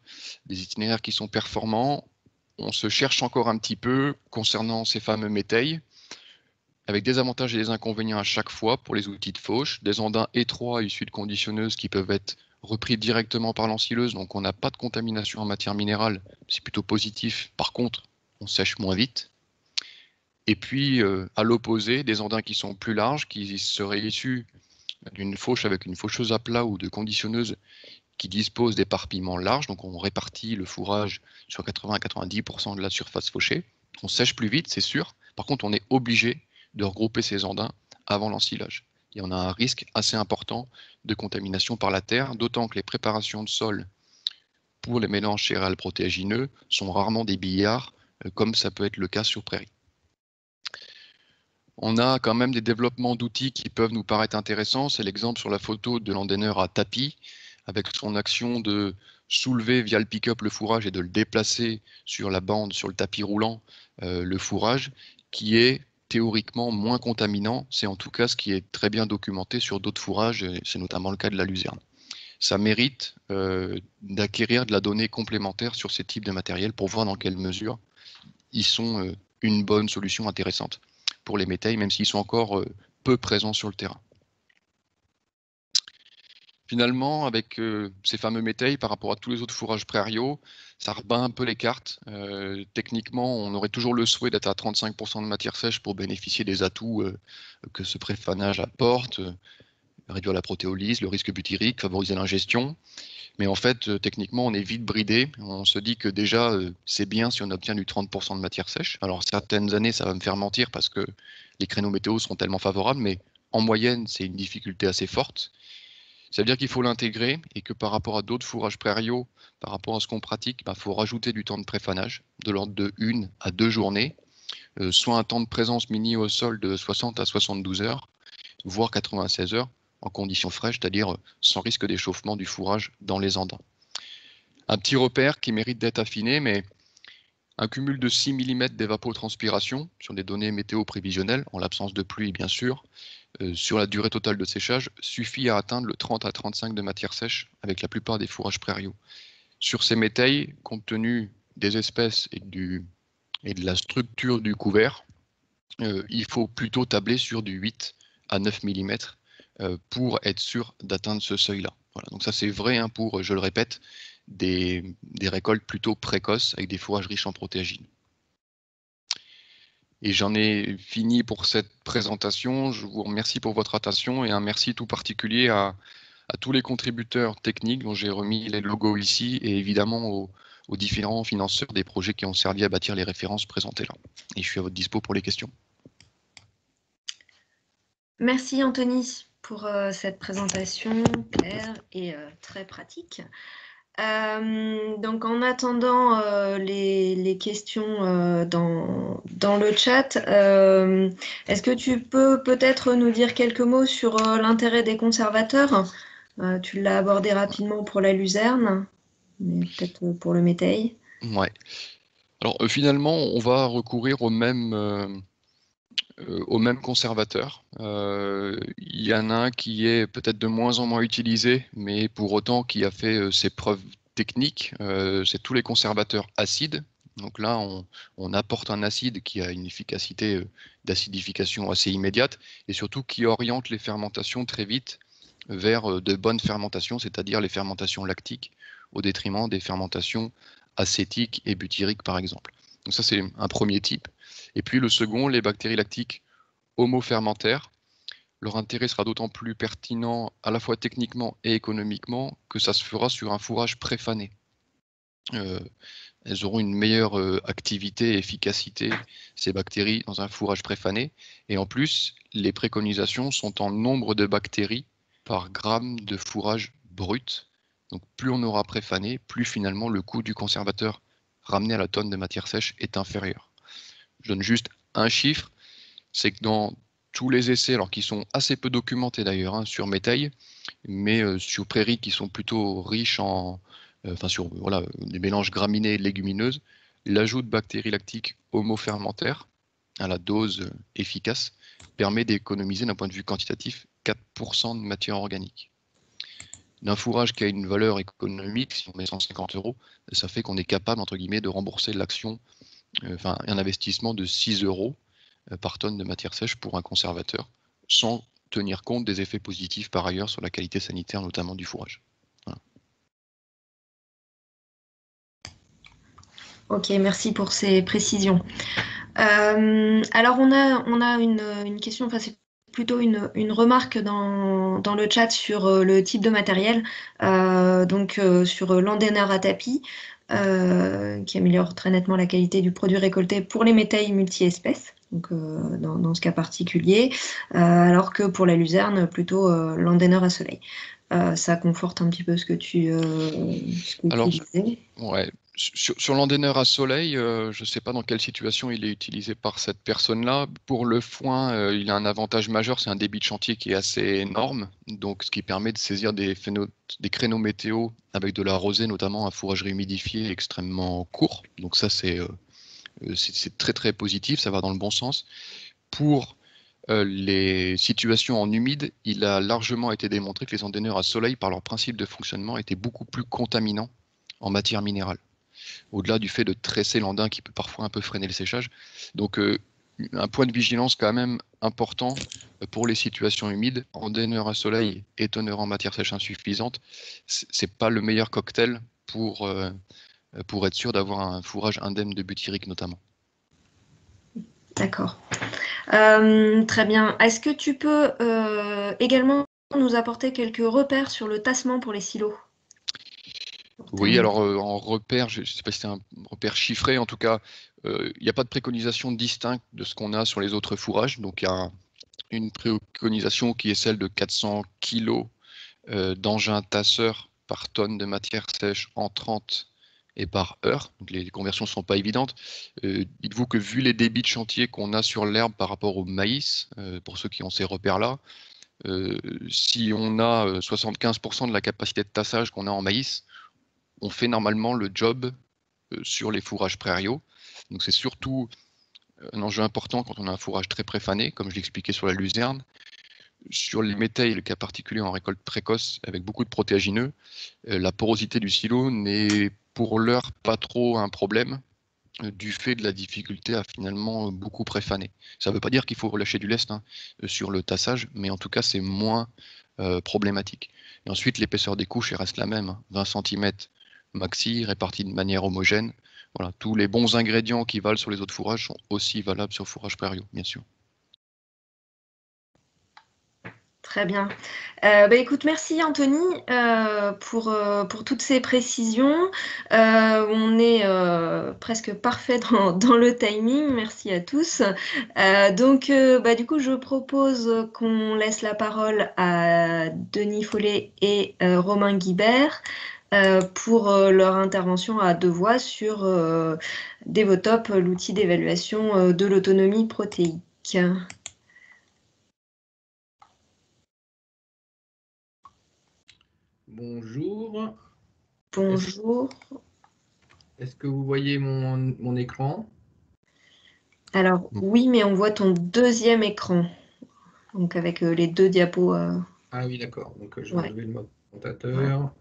des itinéraires qui sont performants, on se cherche encore un petit peu concernant ces fameux métails, avec des avantages et des inconvénients à chaque fois pour les outils de fauche, des andins étroits issus de conditionneuses qui peuvent être repris directement par l'ensileuse, donc on n'a pas de contamination en matière minérale, c'est plutôt positif. Par contre, on sèche moins vite. Et puis, à l'opposé, des andins qui sont plus larges, qui seraient issus d'une fauche avec une faucheuse à plat ou de conditionneuse qui dispose d'éparpillements larges, donc on répartit le fourrage sur 80 à 90% de la surface fauchée. On sèche plus vite, c'est sûr. Par contre, on est obligé de regrouper ces andins avant l'ensilage. Et on a un risque assez important de contamination par la terre, d'autant que les préparations de sol pour les mélanges céréales protéagineux sont rarement des billards, comme ça peut être le cas sur prairie. On a quand même des développements d'outils qui peuvent nous paraître intéressants. C'est l'exemple sur la photo de l'andaineur à tapis, avec son action de soulever via le pick-up le fourrage et de le déplacer sur la bande, sur le tapis roulant, le fourrage, qui est théoriquement moins contaminant. C'est en tout cas ce qui est très bien documenté sur d'autres fourrages, c'est notamment le cas de la luzerne. Ça mérite d'acquérir de la donnée complémentaire sur ces types de matériel pour voir dans quelle mesure ils sont une bonne solution intéressante pour les métails, même s'ils sont encore peu présents sur le terrain. Finalement, avec ces fameux métails, par rapport à tous les autres fourrages prairiaux, ça rebat un peu les cartes. Techniquement, on aurait toujours le souhait d'être à 35% de matière sèche pour bénéficier des atouts que ce préfanage apporte, réduire la protéolyse, le risque butyrique, favoriser l'ingestion. Mais en fait, techniquement, on est vite bridé. On se dit que déjà, c'est bien si on obtient du 30% de matière sèche. Alors, certaines années, ça va me faire mentir parce que les créneaux météo seront tellement favorables, mais en moyenne, c'est une difficulté assez forte. Ça veut dire qu'il faut l'intégrer et que par rapport à d'autres fourrages prairiaux, par rapport à ce qu'on pratique, il faut rajouter du temps de préfanage, de l'ordre de 1 à 2 journées, soit un temps de présence mini au sol de 60 à 72 heures, voire 96 heures, en conditions fraîches, c'est-à-dire sans risque d'échauffement du fourrage dans les andins. Un petit repère qui mérite d'être affiné, mais un cumul de 6 mm d'évapotranspiration sur des données météo prévisionnelles, en l'absence de pluie bien sûr, sur la durée totale de séchage, suffit à atteindre le 30 à 35 de matière sèche avec la plupart des fourrages prairiaux. Sur ces métails, compte tenu des espèces et de la structure du couvert, il faut plutôt tabler sur du 8 à 9 mm pour être sûr d'atteindre ce seuil-là. Voilà, donc ça c'est vrai pour, je le répète, des récoltes plutôt précoces avec des fourrages riches en protéagineux. Et j'en ai fini pour cette présentation. Je vous remercie pour votre attention et un merci tout particulier à tous les contributeurs techniques dont j'ai remis les logos ici et évidemment aux différents financeurs des projets qui ont servi à bâtir les références présentées là. Et je suis à votre dispo pour les questions. Merci Anthony pour cette présentation claire et très pratique. Donc en attendant les questions dans le chat, est-ce que tu peux peut-être nous dire quelques mots sur l'intérêt des conservateurs? Tu l'as abordé rapidement pour la luzerne, mais peut-être pour le métail. Ouais. Alors finalement, on va recourir au même conservateur. Il y en a un qui est peut-être de moins en moins utilisé, mais pour autant qui a fait ses preuves techniques. C'est tous les conservateurs acides. Donc là, on apporte un acide qui a une efficacité d'acidification assez immédiate et surtout qui oriente les fermentations très vite vers de bonnes fermentations, c'est-à-dire les fermentations lactiques au détriment des fermentations acétiques et butyriques par exemple. Donc ça, c'est un premier type. Et puis le second, les bactéries lactiques homofermentaires. Leur intérêt sera d'autant plus pertinent à la fois techniquement et économiquement que ça se fera sur un fourrage préfané. Elles auront une meilleure activité et efficacité, ces bactéries, dans un fourrage préfané. Et en plus, les préconisations sont en nombre de bactéries par gramme de fourrage brut. Donc plus on aura préfané, plus finalement le coût du conservateur ramené à la tonne de matière sèche est inférieur. Je donne juste un chiffre, c'est que dans tous les essais, alors qui sont assez peu documentés d'ailleurs, hein, sur métail, mais sur prairies qui sont plutôt riches en, sur voilà, des mélanges graminées et légumineuses, l'ajout de bactéries lactiques homofermentaires à la dose efficace permet d'économiser d'un point de vue quantitatif 4% de matière organique. D'un fourrage qui a une valeur économique, si on met 150 €, ça fait qu'on est capable, entre guillemets, de rembourser l'action, un investissement de 6 € par tonne de matière sèche pour un conservateur, sans tenir compte des effets positifs par ailleurs sur la qualité sanitaire, notamment du fourrage. Voilà. Ok, merci pour ces précisions. Alors, on a une question, enfin, c'est plutôt une remarque dans le chat sur le type de matériel, sur l'endaineur à tapis, qui améliore très nettement la qualité du produit récolté pour les métailles multi-espèces, donc dans ce cas particulier, alors que pour la luzerne, plutôt l'endaineur à soleil. Ça conforte un petit peu ce que tu disais. Ouais. Sur l'endaineur à soleil, je ne sais pas dans quelle situation il est utilisé par cette personne-là. Pour le foin, il a un avantage majeur, c'est un débit de chantier qui est assez énorme, donc ce qui permet de saisir des créneaux météo avec de la rosée, notamment un fourrage humidifié extrêmement court. Donc ça, c'est très très positif, ça va dans le bon sens. Pour les situations en humide, il a largement été démontré que les endaineurs à soleil, par leur principe de fonctionnement, étaient beaucoup plus contaminants en matière minérale, au-delà du fait de tresser l'andain qui peut parfois un peu freiner le séchage. Donc un point de vigilance quand même important pour les situations humides. Endaineur à soleil et teneur en matière sèche insuffisante, c'est pas le meilleur cocktail pour être sûr d'avoir un fourrage indemne de butyrique notamment. D'accord. Très bien. Est-ce que tu peux également nous apporter quelques repères sur le tassement pour les silos? Oui, alors en repère, je ne sais pas si c'est un repère chiffré, en tout cas, il n'y a pas de préconisation distincte de ce qu'on a sur les autres fourrages. Donc il y a une préconisation qui est celle de 400 kg d'engins tasseurs par tonne de matière sèche entrante et par heure. Donc les conversions ne sont pas évidentes. Dites-vous que vu les débits de chantier qu'on a sur l'herbe par rapport au maïs, pour ceux qui ont ces repères-là, si on a 75% de la capacité de tassage qu'on a en maïs, on fait normalement le job sur les fourrages prairiaux. Donc c'est surtout un enjeu important quand on a un fourrage très préfané, comme je l'expliquais sur la luzerne. Sur les métailles, le cas particulier en récolte précoce avec beaucoup de protéagineux, la porosité du silo n'est pour l'heure pas trop un problème du fait de la difficulté à finalement beaucoup préfaner. Ça ne veut pas dire qu'il faut relâcher du lest sur le tassage, mais en tout cas c'est moins problématique. Et ensuite l'épaisseur des couches elle reste la même, 20 cm maxi, répartis de manière homogène. Voilà, tous les bons ingrédients qui valent sur les autres fourrages sont aussi valables sur le fourrage prairiaux, bien sûr. Très bien. Écoute, merci Anthony pour toutes ces précisions. On est presque parfait dans le timing. Merci à tous. Du coup, je propose qu'on laisse la parole à Denis Follet et Romain Guibert pour leur intervention à deux voix sur Devotop, l'outil d'évaluation de l'autonomie protéique. Bonjour. Bonjour. Est-ce que vous voyez mon écran? Alors oui, mais on voit ton deuxième écran, donc avec les deux diapos. Ah oui, d'accord. Donc je vais Ouais. enlever le mode présentateur.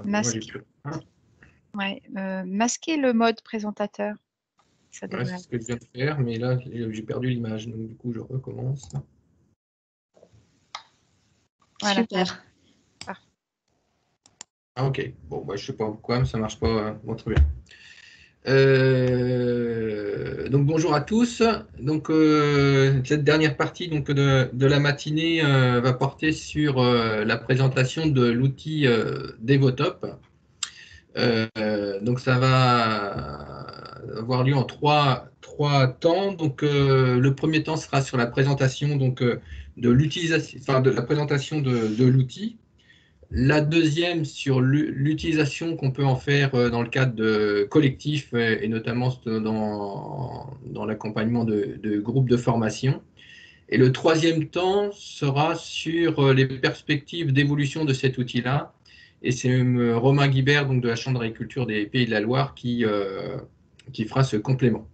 Masquer le mode présentateur. Ça Ouais, c'est ce que je viens de faire, mais là j'ai perdu l'image, donc du coup je recommence. Voilà. Super. Ah ok, bon bah, je sais pas pourquoi, mais ça marche pas. Bon, très bien. Donc bonjour à tous. Donc cette dernière partie donc, de la matinée va porter sur la présentation de l'outil Devotop. Donc ça va avoir lieu en trois temps. Donc le premier temps sera sur la présentation donc, de l'utilisation, enfin de la présentation de l'outil. La deuxième sur l'utilisation qu'on peut en faire dans le cadre de collectifs et notamment dans l'accompagnement de groupes de formation. Et le troisième temps sera sur les perspectives d'évolution de cet outil-là. Et c'est Romain Guibert, donc de la Chambre d'agriculture des Pays de la Loire, qui fera ce complément.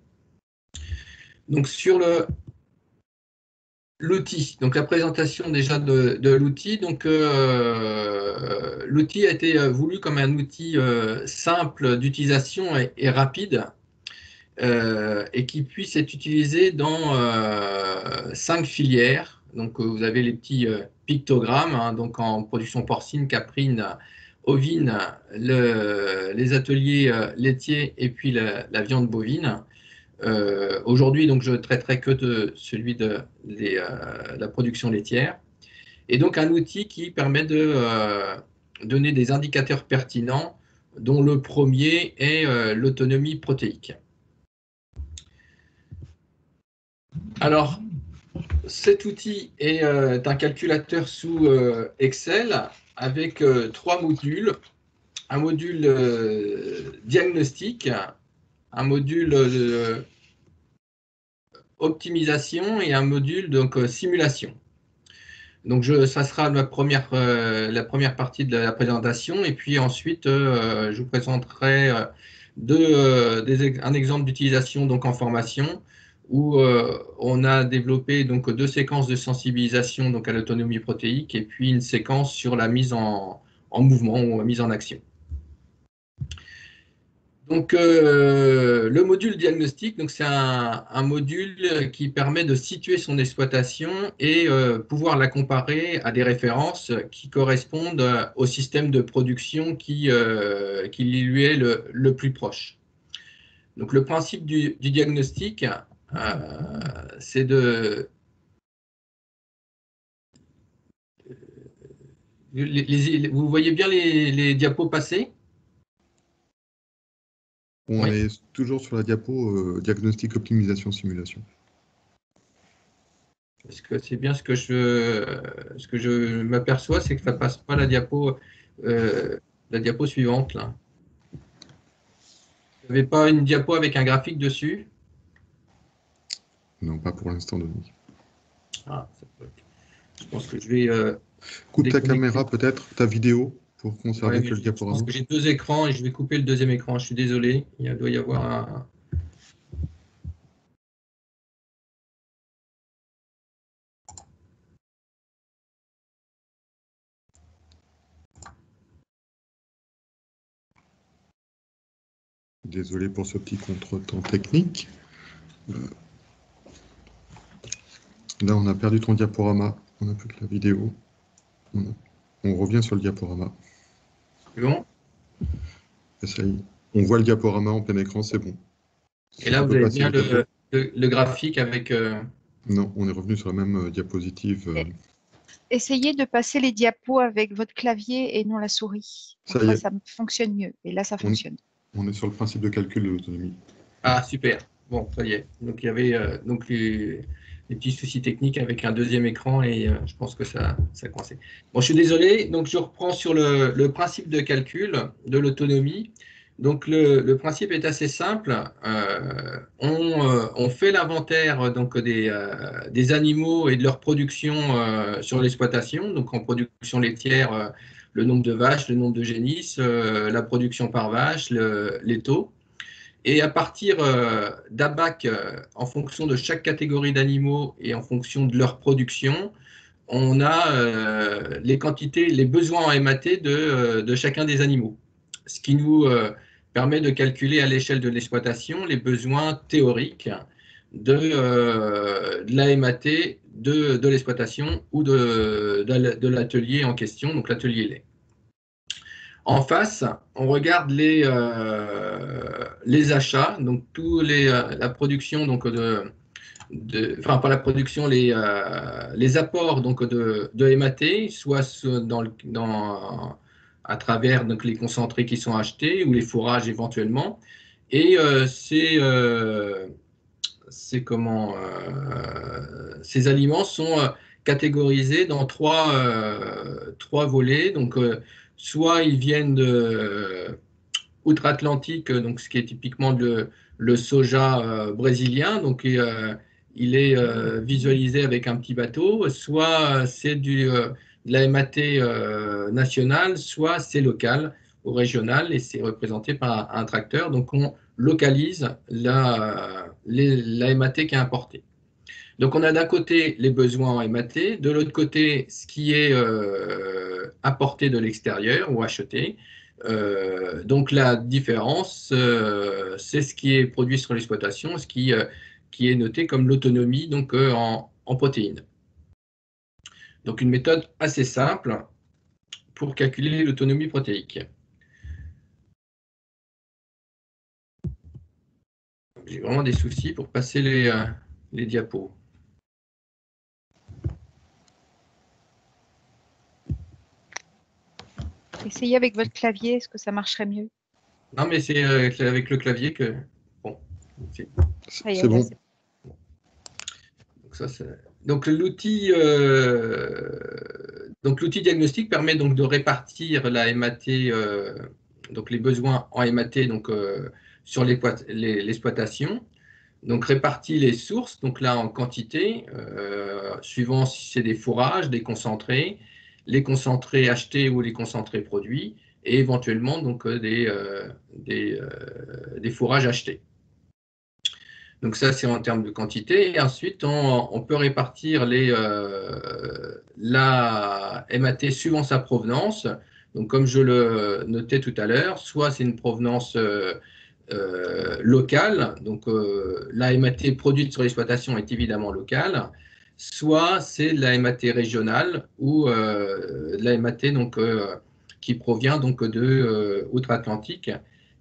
Donc sur l'outil, donc la présentation déjà de l'outil. Donc l'outil a été voulu comme un outil simple d'utilisation et rapide, et qui puisse être utilisé dans 5 filières. Donc vous avez les petits pictogrammes, hein, donc en production porcine, caprine, ovine, les ateliers laitiers et puis la viande bovine. Aujourd'hui, donc, je traiterai que de celui de la production laitière. Et donc, un outil qui permet de donner des indicateurs pertinents, dont le premier est l'autonomie protéique. Alors, cet outil est un calculateur sous Excel avec 3 modules. Un module diagnostic, un module optimisation et un module donc simulation. Donc ça sera la première partie de la présentation, et puis ensuite je vous présenterai un exemple d'utilisation donc en formation où on a développé donc 2 séquences de sensibilisation donc à l'autonomie protéique et puis une séquence sur la mise en mouvement ou mise en action. Donc, le module diagnostic, c'est un module qui permet de situer son exploitation et pouvoir la comparer à des références qui correspondent au système de production qui lui est le plus proche. Donc, le principe du diagnostic, c'est de… Vous voyez bien les diapos passés ? On est toujours sur la diapo diagnostic, optimisation, simulation. Parce que c'est bien ce que je m'aperçois, c'est que ça ne passe pas la diapo suivante. Là. Vous n'avez pas une diapo avec un graphique dessus? Non, pas pour l'instant, Denis. Ah, ça peut être... Je pense que je vais… coupe ta caméra, peut-être, ta vidéo, pour conserver que le Je diaporama. pense que j'ai 2 écrans et je vais couper le deuxième écran. Je suis désolé, il doit y avoir un… Désolé pour ce petit contretemps technique. Là, on a perdu ton diaporama. On n'a plus que la vidéo. On revient sur le diaporama. C'est bon? Et ça y est. On voit le diaporama en plein écran, c'est bon. Et là, vous avez bien le graphique avec… Non, on est revenu sur la même diapositive. Essayez de passer les diapos avec votre clavier et non la souris. Parfois, ça fonctionne mieux. Et là, ça fonctionne. On est sur le principe de calcul de l'autonomie. Ah, super. Bon, ça y est. Donc, il y avait donc les petits soucis techniques avec un deuxième écran et je pense que ça coincé. Bon, je suis désolé. Donc, je reprends sur le principe de calcul de l'autonomie. Donc, le principe est assez simple. On fait l'inventaire donc des animaux et de leur production sur l'exploitation. Donc, en production laitière, le nombre de vaches, le nombre de génisses, la production par vache, les taux. Et à partir d'ABAC, en fonction de chaque catégorie d'animaux et en fonction de leur production, on a les quantités, les besoins en MAT de chacun des animaux. Ce qui nous permet de calculer à l'échelle de l'exploitation les besoins théoriques de la MAT de l'exploitation ou de l'atelier en question, donc l'atelier lait. En face, on regarde les achats, donc la production donc enfin pas la production, les apports donc de MAT, soit à travers donc les concentrés qui sont achetés ou les fourrages éventuellement, et ces aliments sont catégorisés dans trois volets. Donc, soit ils viennent de outre-Atlantique, donc ce qui est typiquement le soja brésilien, donc il est visualisé avec un petit bateau, soit c'est de la MAT nationale, soit c'est local ou régional et c'est représenté par un tracteur. Donc on localise la MAT qui est importée. Donc on a d'un côté les besoins en MAT, de l'autre côté ce qui est apporté de l'extérieur ou acheté. Donc la différence, c'est ce qui est produit sur l'exploitation, ce qui est noté comme l'autonomie donc en protéines. Donc une méthode assez simple pour calculer l'autonomie protéique. J'ai vraiment des soucis pour passer les diapos. Essayez avec votre clavier, est-ce que ça marcherait mieux? Non, mais c'est avec le clavier que... Bon, c'est bon. Donc l'outil diagnostic permet donc de répartir la MAT, donc les besoins en MAT donc, sur l'exploitation. Donc répartit les sources, donc là en quantité, suivant si c'est des fourrages, des concentrés, les concentrés achetés ou les concentrés produits, et éventuellement donc des fourrages achetés. Donc ça, c'est en termes de quantité. Et ensuite, on peut répartir la MAT suivant sa provenance. Donc comme je le notais tout à l'heure, soit c'est une provenance locale, donc la MAT produite sur l'exploitation est évidemment locale, soit c'est de la MAT régionale ou de la MAT donc, qui provient donc de outre-Atlantique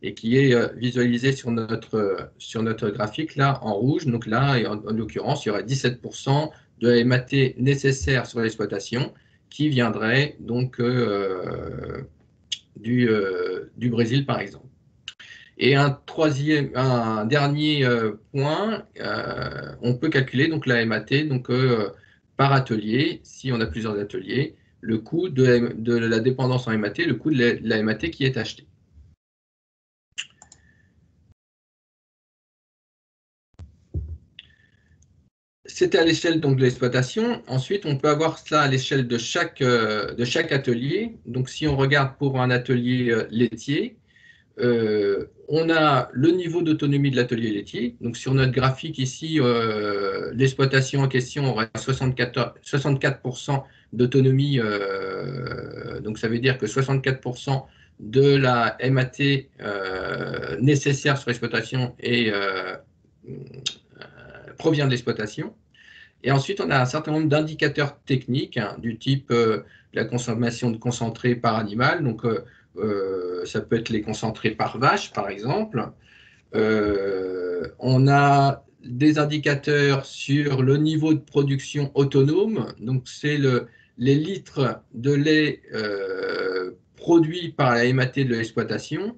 et qui est visualisé sur notre graphique là en rouge. Donc là, en l'occurrence, il y aurait 17% de la MAT nécessaire sur l'exploitation qui viendrait donc du Brésil par exemple. Et un dernier point, on peut calculer donc la MAT donc, par atelier, si on a plusieurs ateliers, le coût de la dépendance en MAT, le coût de la MAT qui est acheté. C'était à l'échelle de l'exploitation. Ensuite, on peut avoir cela à l'échelle de chaque atelier. Donc, si on regarde pour un atelier laitier, on a le niveau d'autonomie de l'atelier laitier. Donc, sur notre graphique ici, l'exploitation en question aurait 64% d'autonomie. Donc, ça veut dire que 64% de la MAT nécessaire sur l'exploitation provient de l'exploitation. Et ensuite, on a un certain nombre d'indicateurs techniques du type la consommation de concentré par animal. Donc, ça peut être les concentrés par vache, par exemple. On a des indicateurs sur le niveau de production autonome. Donc, c'est les litres de lait produits par la MAT de l'exploitation.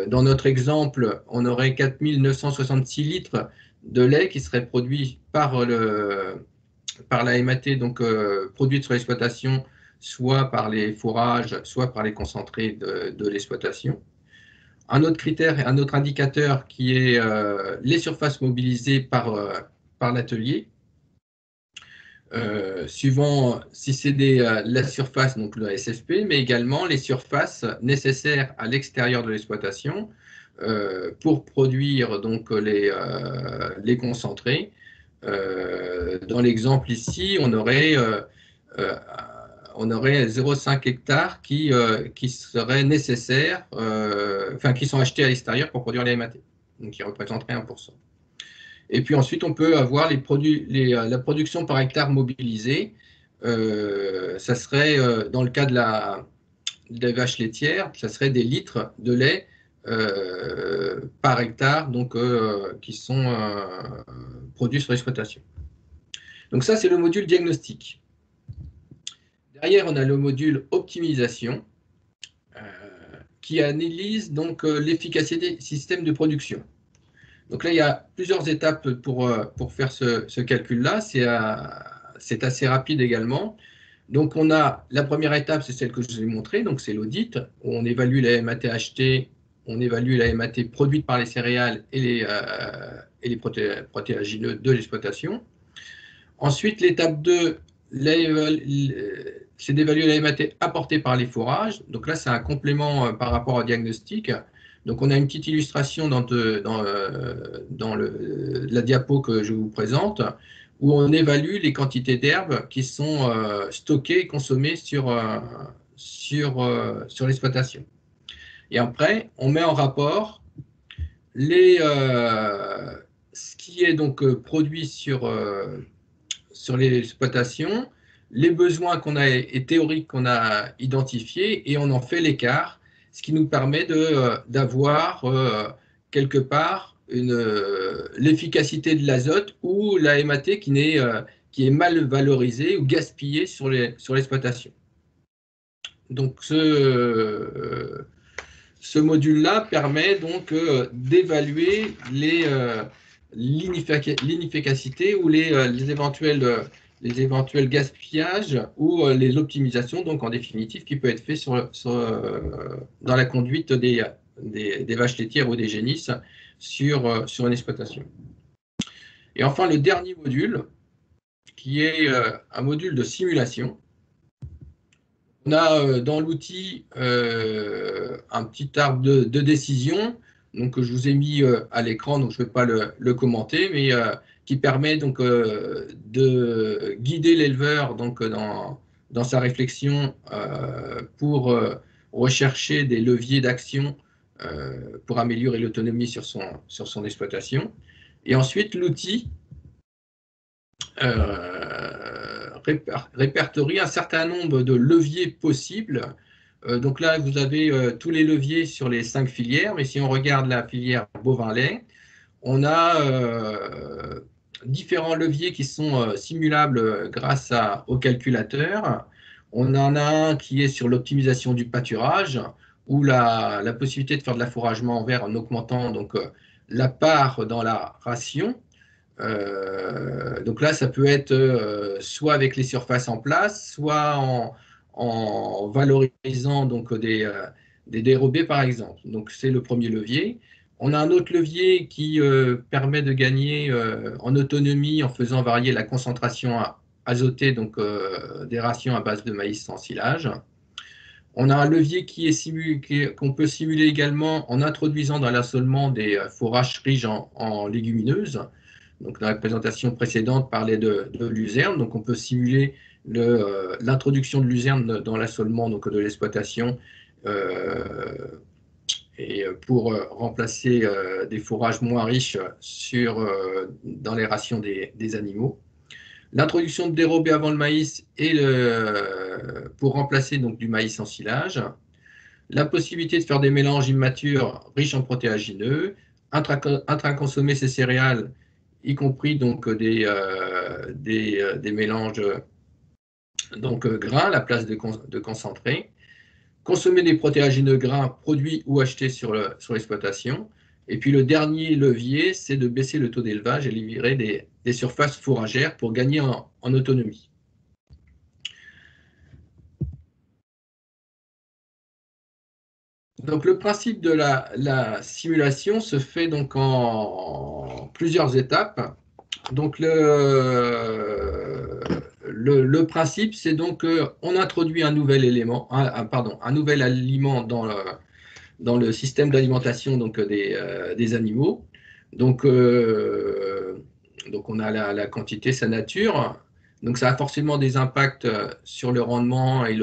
Dans notre exemple, on aurait 4966 litres de lait qui serait produit par la MAT, donc produite sur l'exploitation, soit par les fourrages, soit par les concentrés de l'exploitation. Un autre critère, un autre indicateur qui est les surfaces mobilisées par l'atelier, suivant si c'est la surface, donc le SFP, mais également les surfaces nécessaires à l'extérieur de l'exploitation pour produire donc les concentrés. Dans l'exemple ici, on aurait 0,5 hectares qui seraient nécessaires, qui sont achetés à l'extérieur pour produire les MAT, donc qui représenteraient 1%. Et puis ensuite, on peut avoir la production par hectare mobilisée. Ça serait, dans le cas des vaches laitières, ça serait des litres de lait par hectare, donc qui sont produits sur l'exploitation. Donc ça, c'est le module diagnostic. Derrière, on a le module optimisation qui analyse donc l'efficacité des systèmes de production. Donc là, il y a plusieurs étapes pour faire ce calcul-là. C'est c'est assez rapide également. Donc, on a la première étape, c'est celle que je vous ai montrée, donc c'est l'audit, où on évalue la MAT achetée, on évalue la MAT produite par les céréales et les protéagineux de l'exploitation. Ensuite, l'étape 2, c'est d'évaluer la MAT apportée par les fourrages. Donc là, c'est un complément par rapport au diagnostic. Donc, on a une petite illustration dans la diapo que je vous présente, où on évalue les quantités d'herbes qui sont stockées et consommées sur l'exploitation. Et après, on met en rapport ce qui est donc produit sur l'exploitation, les besoins et théoriques qu'on a identifiés, et on en fait l'écart, ce qui nous permet d'avoir quelque part l'efficacité de l'azote ou la MAT qui est mal valorisée ou gaspillée sur l'exploitation. Donc ce module-là permet donc d'évaluer l'inefficacité ou les éventuels gaspillages ou les optimisations, donc en définitive, qui peut être fait dans la conduite des vaches laitières ou des génisses sur une exploitation. Et enfin, le dernier module, qui est un module de simulation. On a dans l'outil un petit arbre de décision, donc je vous ai mis à l'écran, donc je ne vais pas le commenter, mais qui permet donc de guider l'éleveur donc dans sa réflexion pour rechercher des leviers d'action pour améliorer l'autonomie sur son exploitation. Et ensuite, l'outil répertorie un certain nombre de leviers possibles. Donc là, vous avez tous les leviers sur les 5 filières, mais si on regarde la filière bovin-lait, on a différents leviers qui sont simulables grâce au calculateur. On en a un qui est sur l'optimisation du pâturage, ou la possibilité de faire de l'affouragement en verre en augmentant donc, la part dans la ration. Donc là, ça peut être soit avec les surfaces en place, soit en valorisant donc, des dérobés, par exemple. Donc, c'est le premier levier. On a un autre levier qui permet de gagner en autonomie en faisant varier la concentration azotée donc, des rations à base de maïs sans silage. On a un levier qu'on peut simuler également en introduisant dans l'assolement des fourrages riches en légumineuses. Donc, dans la présentation précédente, on parlait de luzerne. Donc, on peut simuler l'introduction de luzerne dans l'assolement de l'exploitation et pour remplacer des fourrages moins riches dans les rations des animaux. L'introduction de dérobés avant le maïs pour remplacer donc, du maïs en silage. La possibilité de faire des mélanges immatures riches en protéagineux, intraconsommer ces céréales, y compris donc, des mélanges donc, grains à la place de concentrés. Consommer des protéagineux grains produits ou achetés sur l'exploitation. Et puis le dernier levier, c'est de baisser le taux d'élevage et libérer des surfaces fourragères pour gagner en autonomie. Donc le principe de la simulation se fait donc en plusieurs étapes. Donc le principe, c'est donc qu'on introduit un nouvel élément, un nouvel aliment dans le système d'alimentation donc des animaux. Donc on a la quantité, sa nature. Donc ça a forcément des impacts sur le rendement et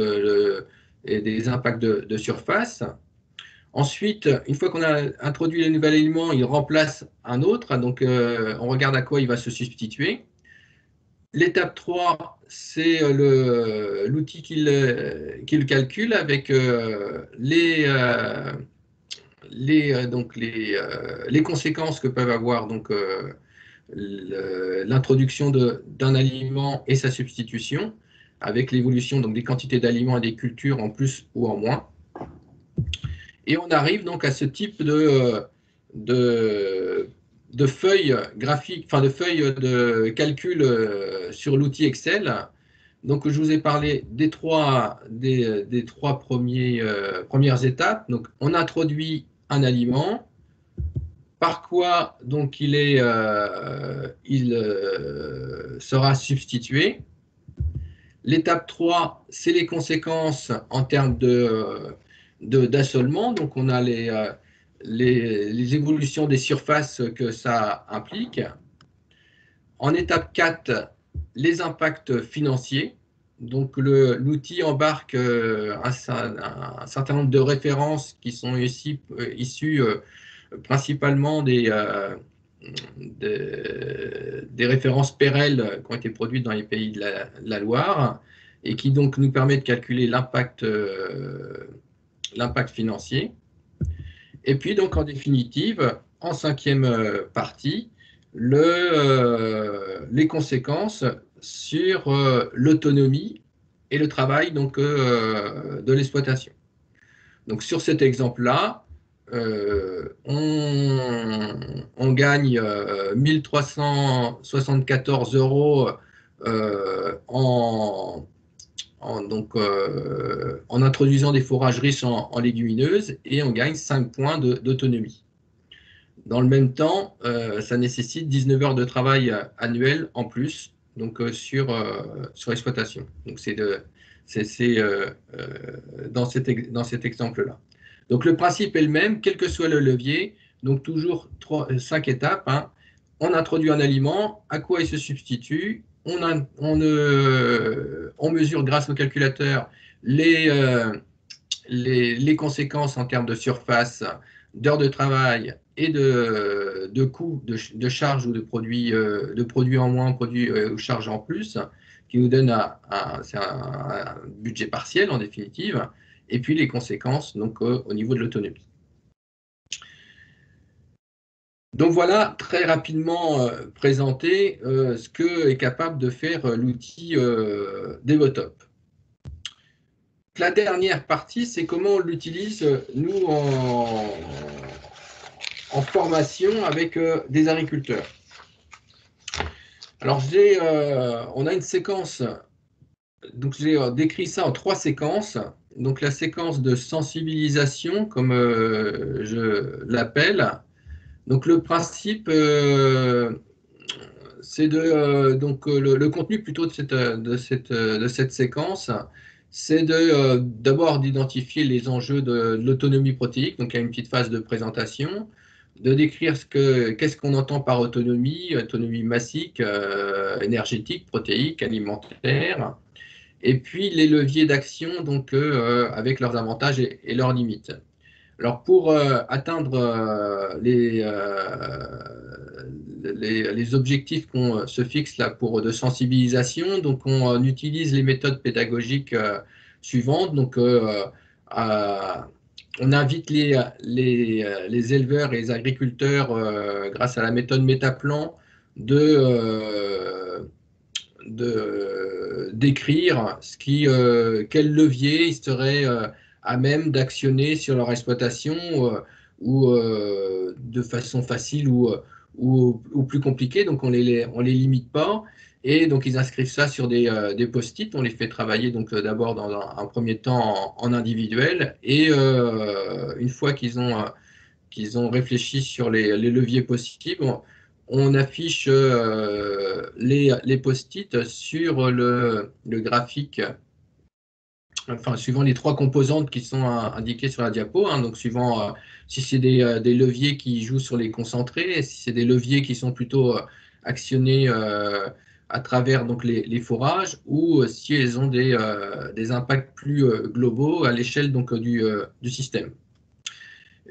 des impacts de surface. Ensuite, une fois qu'on a introduit le nouvel aliment, il remplace un autre. Donc on regarde à quoi il va se substituer. L'étape 3, c'est l'outil qui le calcule avec les conséquences que peuvent avoir donc, l'introduction d'un aliment et sa substitution, avec l'évolution des quantités d'aliments et des cultures en plus ou en moins. Et on arrive donc à ce type de de feuilles graphiques, enfin de feuilles de calcul sur l'outil Excel. Donc, je vous ai parlé des trois premières étapes. Donc, on introduit un aliment. Par quoi donc il sera substitué. L'étape 3, c'est les conséquences en termes d'assolement. Donc, on a les évolutions des surfaces que ça implique. En étape 4, les impacts financiers. Donc, l'outil embarque un certain nombre de références qui sont issues principalement des références PEREL qui ont été produites dans les pays de la Loire et qui donc nous permet de calculer l'impact financier. Et puis donc en définitive, en 5e partie, les conséquences sur l'autonomie et le travail donc, de l'exploitation. Donc sur cet exemple-là, on gagne 1374 € en introduisant des fourrages riches en légumineuses et on gagne 5 points d'autonomie. Dans le même temps, ça nécessite 19 heures de travail annuel en plus donc, sur l'exploitation. Donc c'est dans cet exemple-là. Donc le principe est le même, quel que soit le levier, donc toujours 5 étapes. Hein. On introduit un aliment, à quoi il se substitue, on mesure grâce au calculateur les conséquences en termes de surface, d'heures de travail et de coûts de charges ou de produits en moins, produits ou charges en plus, qui nous donne un budget partiel en définitive. Et puis les conséquences donc, au niveau de l'autonomie. Donc voilà, très rapidement présenté ce que est capable de faire l'outil DevOps. La dernière partie, c'est comment on l'utilise, nous, en formation avec des agriculteurs. Alors, on a une séquence, donc j'ai décrit ça en 3 séquences. Donc la séquence de sensibilisation, comme je l'appelle. Donc le principe, c'est donc le contenu plutôt de cette séquence, c'est d'abord d'identifier les enjeux de l'autonomie protéique. Donc il y a une petite phase de présentation, de décrire qu'est-ce qu'on entend par autonomie massique, énergétique, protéique, alimentaire. Et puis les leviers d'action donc avec leurs avantages et leurs limites. Alors pour atteindre les objectifs qu'on se fixe là de sensibilisation, donc on utilise les méthodes pédagogiques suivantes. Donc on invite les éleveurs et les agriculteurs grâce à la méthode Métaplan d'écrire quel levier ils seraient à même d'actionner sur leur exploitation ou de façon facile ou plus compliquée. Donc on les limite pas et donc ils inscrivent ça sur des post-it. On les fait travailler donc d'abord dans un premier temps en individuel et une fois qu'ils ont réfléchi sur les leviers possibles, on affiche les post-it sur le graphique, enfin, suivant les 3 composantes qui sont indiquées sur la diapo. Hein, donc, suivant si c'est des leviers qui jouent sur les concentrés, si c'est des leviers qui sont plutôt actionnés à travers donc, les fourrages, ou si elles ont des impacts plus globaux à l'échelle donc du système.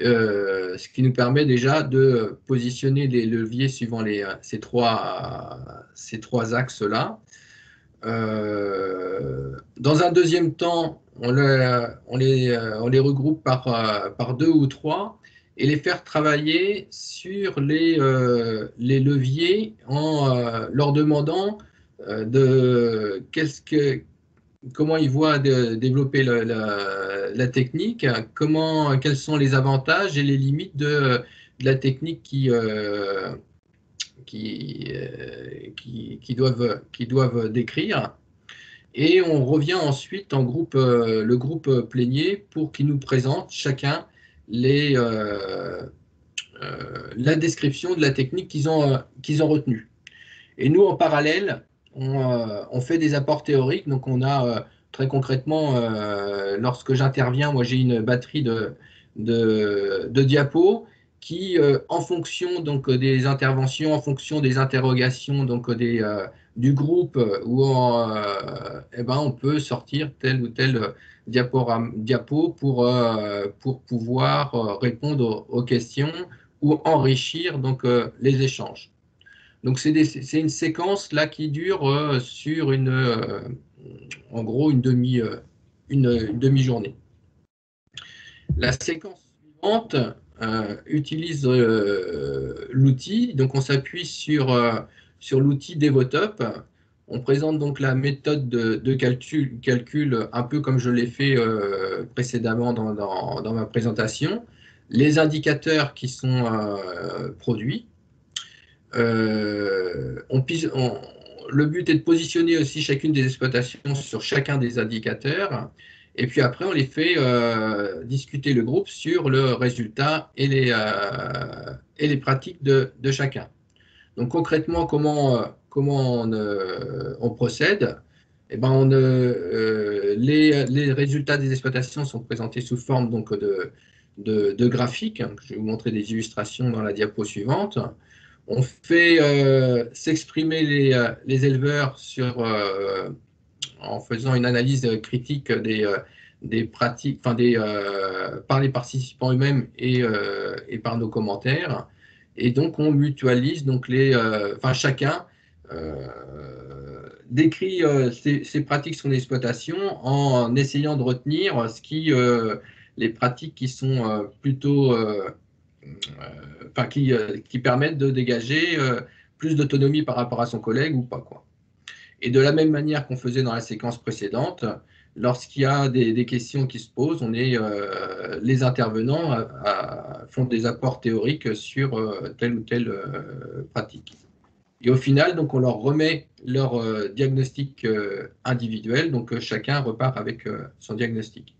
Ce qui nous permet déjà de positionner les leviers suivant ces trois axes-là. Dans un deuxième temps, on les regroupe par 2 ou 3 et les faire travailler sur les leviers en leur demandant comment ils voient développer la technique, quels sont les avantages et les limites la technique qui doivent décrire. Et on revient ensuite en groupe, le groupe plénier pour qu'ils nous présentent chacun la description de la technique qu'ils ont retenue. Et nous, en parallèle, on fait des apports théoriques. Donc, on a très concrètement, lorsque j'interviens, moi, j'ai une batterie de diapos qui, en fonction donc, des interventions, en fonction des interrogations donc, du groupe, on peut sortir tel ou tel diapo pour pouvoir répondre aux questions ou enrichir donc, les échanges. Donc, c'est une séquence là qui dure sur en gros une demi-journée. La séquence suivante utilise l'outil. Donc, on s'appuie sur l'outil Devotop. On présente donc la méthode de calcul un peu comme je l'ai fait précédemment dans ma présentation. Les indicateurs qui sont produits. Le but est de positionner aussi chacune des exploitations sur chacun des indicateurs. Et puis après, on les fait discuter le groupe sur le résultat et les pratiques de chacun. Donc concrètement, comment on procède? Eh ben, les résultats des exploitations sont présentés sous forme donc, de graphiques. Je vais vous montrer des illustrations dans la diapo suivante. On fait s'exprimer les éleveurs en faisant une analyse critique des pratiques, par les participants eux-mêmes et par nos commentaires. Et donc, on mutualise, donc chacun décrit ses pratiques sur l'exploitation en essayant de retenir les pratiques qui sont plutôt... qui permettent de dégager plus d'autonomie par rapport à son collègue ou pas, quoi. Et de la même manière qu'on faisait dans la séquence précédente, lorsqu'il y a des questions qui se posent, les intervenants font des apports théoriques sur telle ou telle pratique. Et au final, donc, on leur remet leur diagnostic individuel, donc chacun repart avec son diagnostic.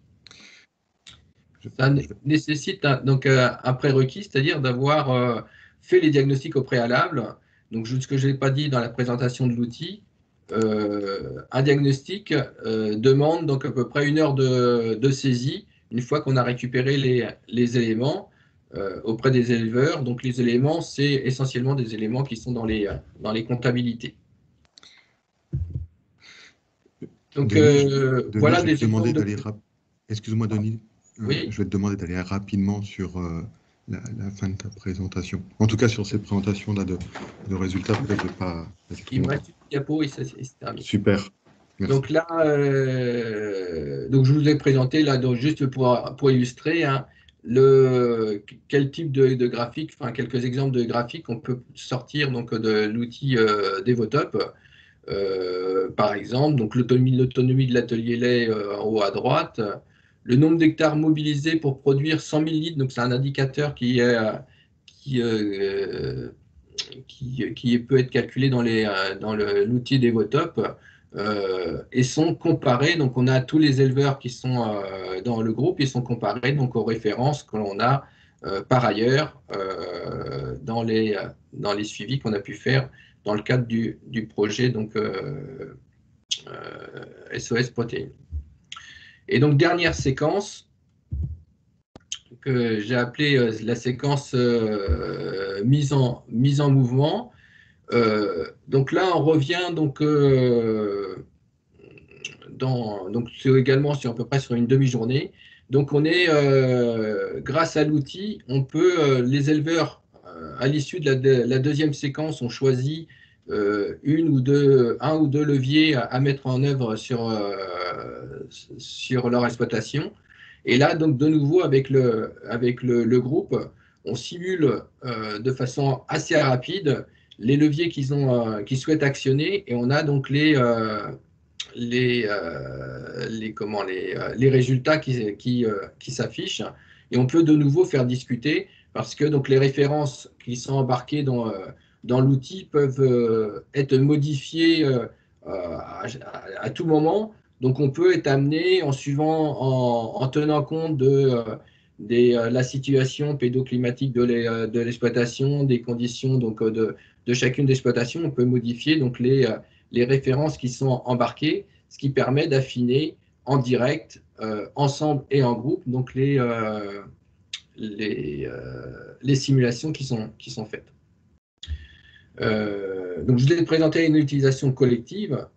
Ça nécessite un prérequis, c'est-à-dire d'avoir fait les diagnostics au préalable. Donc, ce que je n'ai pas dit dans la présentation de l'outil, un diagnostic demande donc à peu près 1 heure de saisie une fois qu'on a récupéré les éléments auprès des éleveurs. Donc, les éléments, c'est essentiellement des éléments qui sont dans les comptabilités. Donc, Denis, voilà des exemples de... Excuse-moi, Denis. Oui. Je vais te demander d'aller rapidement sur la fin de ta présentation. En tout cas, sur ces présentations-là de résultats, peut-être de pas... Il me reste une diapo et c'est terminé. Super. Merci. Donc là, donc je vous ai présenté, là, donc juste pour illustrer, hein, quel type de graphique, quelques exemples de graphiques on peut sortir donc, de l'outil Devotop. Par exemple, donc l'autonomie de l'atelier lait en haut à droite, le nombre d'hectares mobilisés pour produire 100 000 litres, donc c'est un indicateur qui peut être calculé dans l'outil Devotop et sont comparés. Donc on a tous les éleveurs qui sont dans le groupe, ils sont comparés donc aux références que l'on a par ailleurs dans les suivis qu'on a pu faire dans le cadre du projet donc, SOS Protéines. Et donc, dernière séquence que j'ai appelée la séquence mise en mouvement. Donc là, on revient donc, donc c'est également sur à peu près sur une demi-journée. Donc, on est grâce à l'outil, on peut les éleveurs à l'issue de la deuxième séquence ont choisi un ou deux leviers à mettre en œuvre sur leur exploitation. Et là, donc, de nouveau, avec le groupe, on simule de façon assez rapide les leviers qu'ils souhaitent actionner et on a donc les résultats qui s'affichent et on peut de nouveau faire discuter parce que donc, les références qui sont embarquées dans l'outil peuvent être modifiées à tout moment. Donc, on peut être amené, en tenant compte de la situation pédoclimatique de l'exploitation, des conditions donc, de chacune des exploitations, on peut modifier donc, les références qui sont embarquées, ce qui permet d'affiner en direct, ensemble et en groupe, donc les simulations qui sont faites. Donc, je vais présenter une utilisation collective.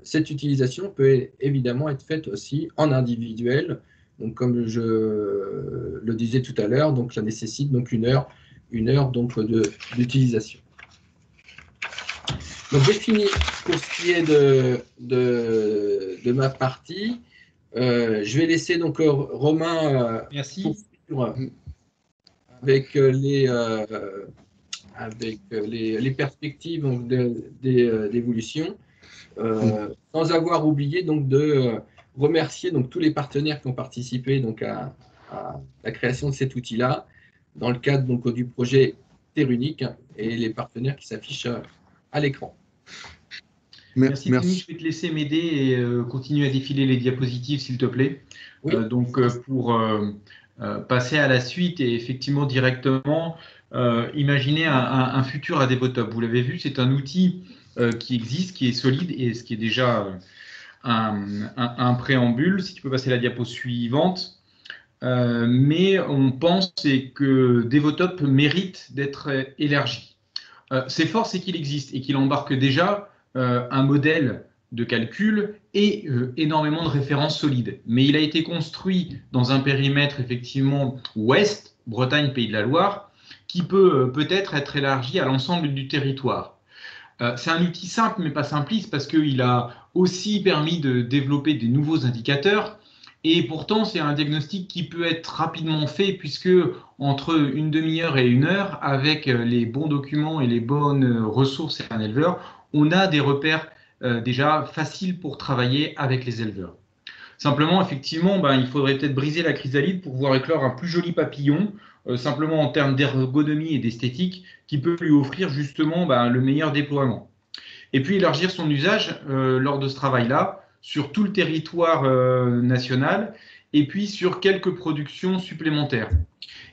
Cette utilisation peut évidemment être faite aussi en individuel. Donc, comme je le disais tout à l'heure, donc ça nécessite donc une heure donc d'utilisation. Donc, j'ai fini pour ce qui est de ma partie. Je vais laisser donc Romain poursuivre avec les perspectives d'évolution, sans avoir oublié donc de remercier donc tous les partenaires qui ont participé donc à la création de cet outil-là, dans le cadre donc du projet Terre-Unique, et les partenaires qui s'affichent à l'écran. Merci. Tony, je vais te laisser m'aider et continuer à défiler les diapositives, s'il te plaît. Oui. Pour passer à la suite et effectivement directement imaginer un futur à Devotop. Vous l'avez vu, c'est un outil qui existe, qui est solide et ce qui est déjà un préambule. Si tu peux passer la diapo suivante. Mais on pense que Devotop mérite d'être élargi. C'est fort, c'est qu'il existe et qu'il embarque déjà un modèle de calcul et énormément de références solides. Mais il a été construit dans un périmètre effectivement ouest, Bretagne, Pays de la Loire, qui peut peut-être être élargi à l'ensemble du territoire. C'est un outil simple mais pas simpliste parce qu'il a aussi permis de développer des nouveaux indicateurs. Et pourtant, c'est un diagnostic qui peut être rapidement fait puisque entre une demi-heure et une heure, avec les bons documents et les bonnes ressources et un éleveur, on a des repères déjà faciles pour travailler avec les éleveurs. Simplement, effectivement, il faudrait peut-être briser la chrysalide pour voir éclore un plus joli papillon, simplement en termes d'ergonomie et d'esthétique, qui peut lui offrir justement le meilleur déploiement. Et puis élargir son usage lors de ce travail-là, sur tout le territoire national et puis sur quelques productions supplémentaires.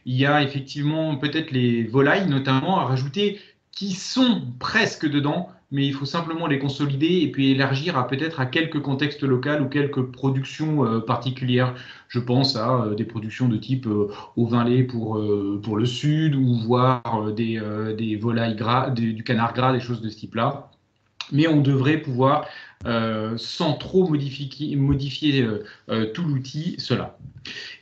Il y a effectivement peut-être les volailles notamment à rajouter qui sont presque dedans, mais il faut simplement les consolider et puis élargir peut-être à quelques contextes locaux ou quelques productions particulières. Je pense à des productions de type au vin lait pour le sud ou voire des volailles gras, du canard gras, des choses de ce type-là. Mais on devrait pouvoir, sans trop modifier tout l'outil, cela.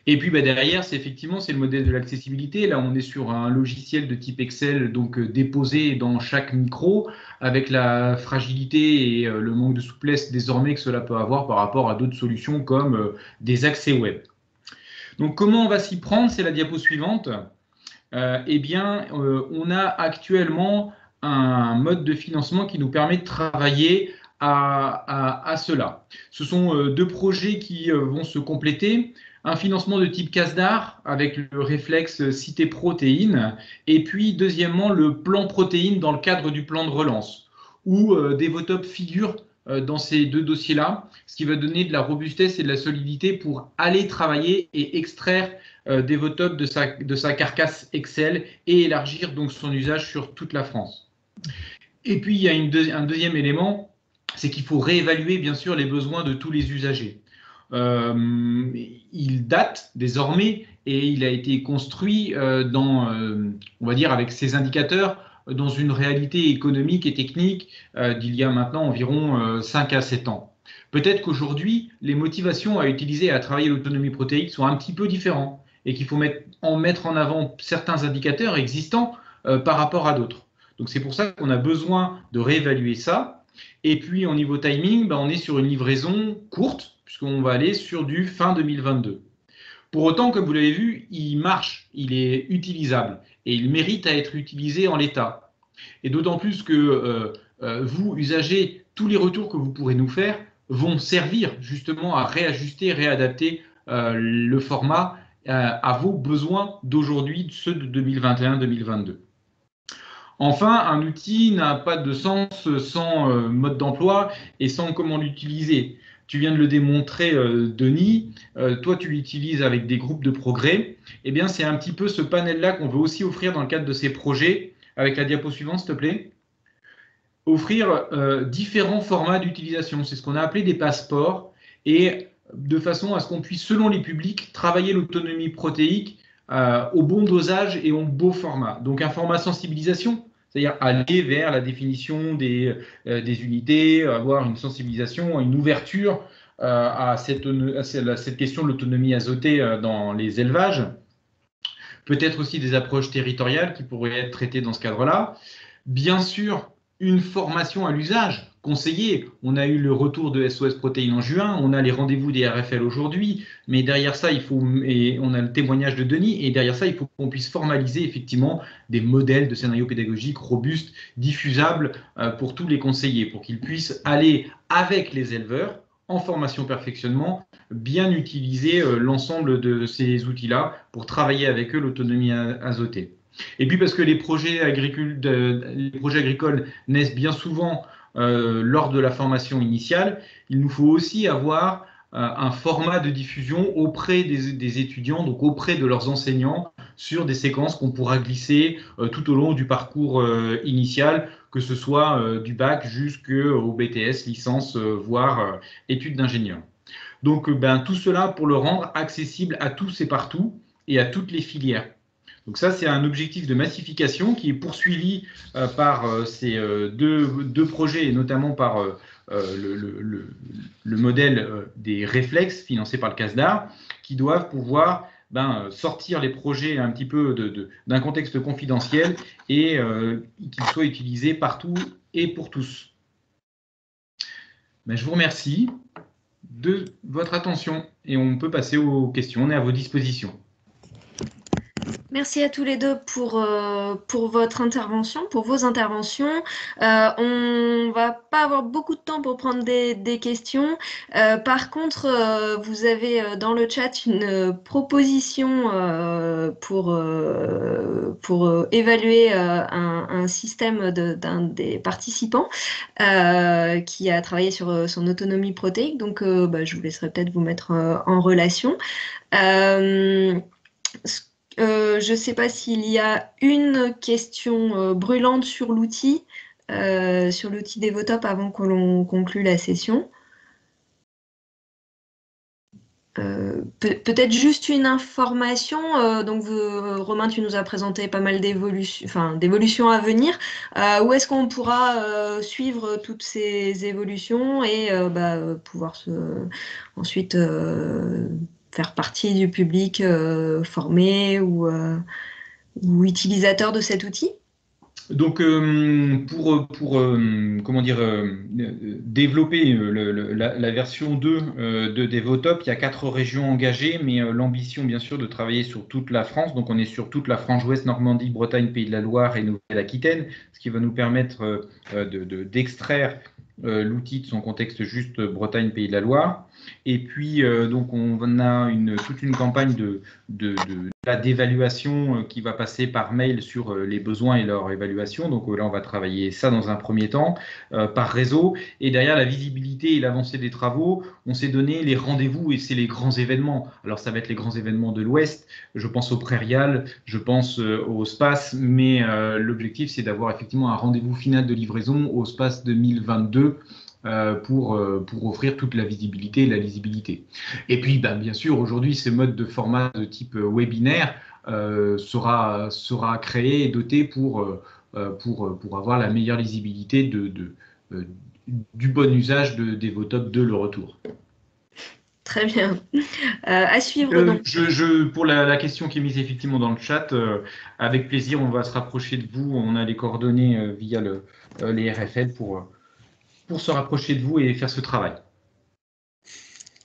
Et puis derrière, c'est le modèle de l'accessibilité. Là, on est sur un logiciel de type Excel, donc déposé dans chaque micro, avec la fragilité et le manque de souplesse désormais que cela peut avoir par rapport à d'autres solutions comme des accès web. Donc, comment on va s'y prendre? C'est la diapo suivante. On a actuellement un mode de financement qui nous permet de travailler à cela. Ce sont deux projets qui vont se compléter. Un financement de type CASDAR avec le réflexe Cité Protéines et puis deuxièmement le plan protéines dans le cadre du plan de relance où Devotop figure dans ces deux dossiers-là, ce qui va donner de la robustesse et de la solidité pour aller travailler et extraire Devotop de sa carcasse Excel et élargir donc son usage sur toute la France. Et puis il y a un deuxième élément, c'est qu'il faut réévaluer bien sûr les besoins de tous les usagers. Il date désormais et il a été construit on va dire avec ses indicateurs dans une réalité économique et technique d'il y a maintenant environ 5 à 7 ans. Peut-être qu'aujourd'hui, les motivations à utiliser et à travailler l'autonomie protéique sont un petit peu différentes et qu'il faut mettre en avant certains indicateurs existants par rapport à d'autres. Donc c'est pour ça qu'on a besoin de réévaluer ça. Et puis au niveau timing, on est sur une livraison courte, puisqu'on va aller sur du fin 2022. Pour autant, comme vous l'avez vu, il marche, il est utilisable et il mérite à être utilisé en l'état. Et d'autant plus que vous, usagers, tous les retours que vous pourrez nous faire vont servir justement à réajuster, réadapter le format à vos besoins d'aujourd'hui, ceux de 2021-2022. Enfin, un outil n'a pas de sens sans mode d'emploi et sans comment l'utiliser. Tu viens de le démontrer, Denis. Toi, tu l'utilises avec des groupes de progrès. Eh bien, c'est un petit peu ce panel-là qu'on veut aussi offrir dans le cadre de ces projets. Avec la diapo suivante, s'il te plaît. Offrir différents formats d'utilisation. C'est ce qu'on a appelé des passeports. Et de façon à ce qu'on puisse, selon les publics, travailler l'autonomie protéique au bon dosage et au beau format. Donc, un format sensibilisation, c'est-à-dire aller vers la définition des unités, avoir une sensibilisation, une ouverture à cette question de l'autonomie azotée dans les élevages. Peut-être aussi des approches territoriales qui pourraient être traitées dans ce cadre-là. Bien sûr, une formation à l'usage conseillée. On a eu le retour de SOS Protéines en juin, on a les rendez-vous des RFL aujourd'hui, mais derrière ça, on a le témoignage de Denis, et derrière ça, il faut qu'on puisse formaliser effectivement des modèles de scénarios pédagogiques robustes, diffusables pour tous les conseillers, pour qu'ils puissent aller avec les éleveurs en formation perfectionnement, bien utiliser l'ensemble de ces outils-là pour travailler avec eux l'autonomie azotée. Et puis parce que les projets agricoles naissent bien souvent lors de la formation initiale, il nous faut aussi avoir un format de diffusion auprès des étudiants, donc auprès de leurs enseignants, sur des séquences qu'on pourra glisser tout au long du parcours initial, que ce soit du bac jusqu'au BTS, licence, voire études d'ingénieur. Donc tout cela pour le rendre accessible à tous et partout et à toutes les filières. Donc ça, c'est un objectif de massification qui est poursuivi par ces deux projets, et notamment par le modèle des réflexes financés par le CASDAR, qui doivent pouvoir sortir les projets un petit peu d'un contexte confidentiel et qu'ils soient utilisés partout et pour tous. Je vous remercie de votre attention et on peut passer aux questions. On est à vos dispositions. Merci à tous les deux pour votre intervention, pour vos interventions. On va pas avoir beaucoup de temps pour prendre des questions. Par contre, vous avez dans le chat une proposition pour évaluer un système d'un des participants qui a travaillé sur son autonomie protéique. Donc, je vous laisserai peut-être vous mettre en relation. Je ne sais pas s'il y a une question brûlante sur l'outil Devotop avant que l'on conclue la session. Peut-être juste une information. Donc, Romain, tu nous as présenté pas mal d'évolutions à venir. Où est-ce qu'on pourra suivre toutes ces évolutions et pouvoir ensuite faire partie du public formé ou utilisateur de cet outil? Donc, pour développer la version 2 de Devotop, il y a 4 régions engagées, mais l'ambition, bien sûr, de travailler sur toute la France. Donc, on est sur toute la frange ouest, Normandie, Bretagne, Pays de la Loire et Nouvelle-Aquitaine, ce qui va nous permettre d'extraire l'outil de son contexte juste Bretagne, Pays de la Loire. Et puis, donc, on a toute une campagne d'évaluation qui va passer par mail sur les besoins et leur évaluation. Donc là, on va travailler ça dans un premier temps par réseau. Et derrière la visibilité et l'avancée des travaux, on s'est donné les rendez-vous et c'est les grands événements. Alors, ça va être les grands événements de l'Ouest. Je pense au Prairial, je pense au SPACE, mais l'objectif, c'est d'avoir effectivement un rendez-vous final de livraison au SPACE 2022 pour offrir toute la visibilité et la lisibilité. Et puis, bien sûr, aujourd'hui, ce mode de format de type webinaire sera créé et doté pour avoir la meilleure lisibilité du bon usage de Devotop de le retour. Très bien. À suivre donc. Pour la question qui est mise effectivement dans le chat, avec plaisir, on va se rapprocher de vous. On a les coordonnées via les RFL pour se rapprocher de vous et faire ce travail.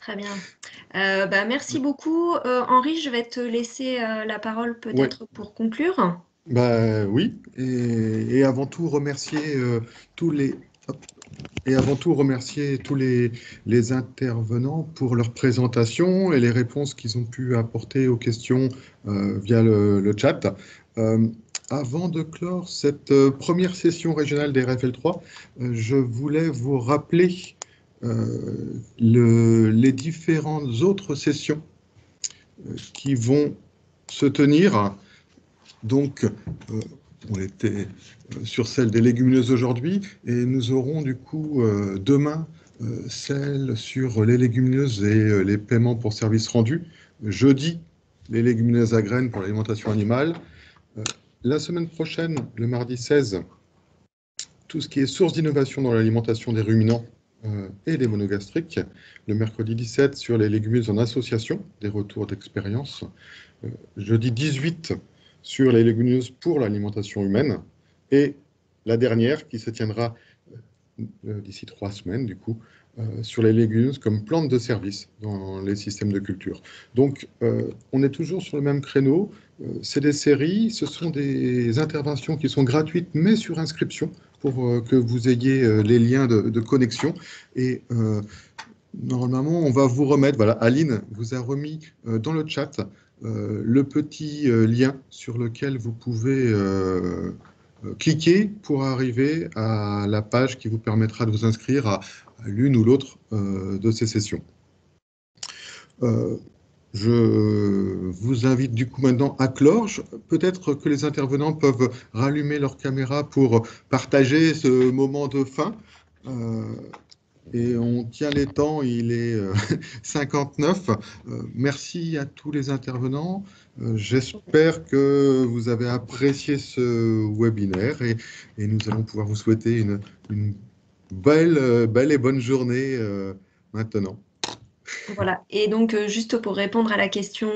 Très bien. Merci beaucoup. Henri, je vais te laisser la parole peut-être pour conclure. Oui, et avant tout remercier tous les... Et avant tout, remercier tous les intervenants pour leur présentation et les réponses qu'ils ont pu apporter aux questions via le chat. Avant de clore cette première session régionale des RFL3, je voulais vous rappeler les différentes autres sessions qui vont se tenir. Donc, on était sur celle des légumineuses aujourd'hui, et nous aurons du coup demain celle sur les légumineuses et les paiements pour services rendus. Jeudi, les légumineuses à graines pour l'alimentation animale. La semaine prochaine, le mardi 16, tout ce qui est source d'innovation dans l'alimentation des ruminants et des monogastriques. Le mercredi 17, sur les légumineuses en association, des retours d'expérience. Jeudi 18, sur les légumineuses pour l'alimentation humaine, et la dernière qui se tiendra d'ici 3 semaines, du coup, sur les légumineuses comme plantes de service dans les systèmes de culture. Donc, on est toujours sur le même créneau. C'est des séries, ce sont des interventions qui sont gratuites, mais sur inscription, pour que vous ayez les liens de connexion. Et normalement, on va vous remettre, voilà, Aline vous a remis dans le chat le petit lien sur lequel vous pouvez cliquer pour arriver à la page qui vous permettra de vous inscrire à l'une ou l'autre de ces sessions. Je vous invite du coup maintenant à clore. Peut-être que les intervenants peuvent rallumer leur caméra pour partager ce moment de fin. Et on tient les temps, il est 59. Merci à tous les intervenants. J'espère que vous avez apprécié ce webinaire et nous allons pouvoir vous souhaiter une belle et bonne journée maintenant. Voilà, et donc juste pour répondre à la question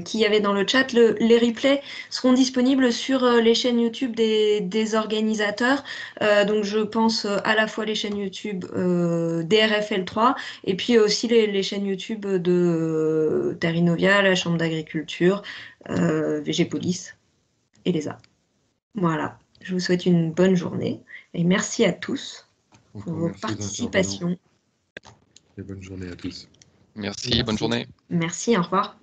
qu'il y avait dans le chat, les replays seront disponibles sur les chaînes YouTube des organisateurs. Donc je pense à la fois les chaînes YouTube des RFL3 et puis aussi les chaînes YouTube de Terre Innovia, la Chambre d'agriculture, Végépolis et l'ESA. Voilà, je vous souhaite une bonne journée et merci à tous pour vos participations. Et bonne journée à tous. Merci, bonne journée. Merci, au revoir.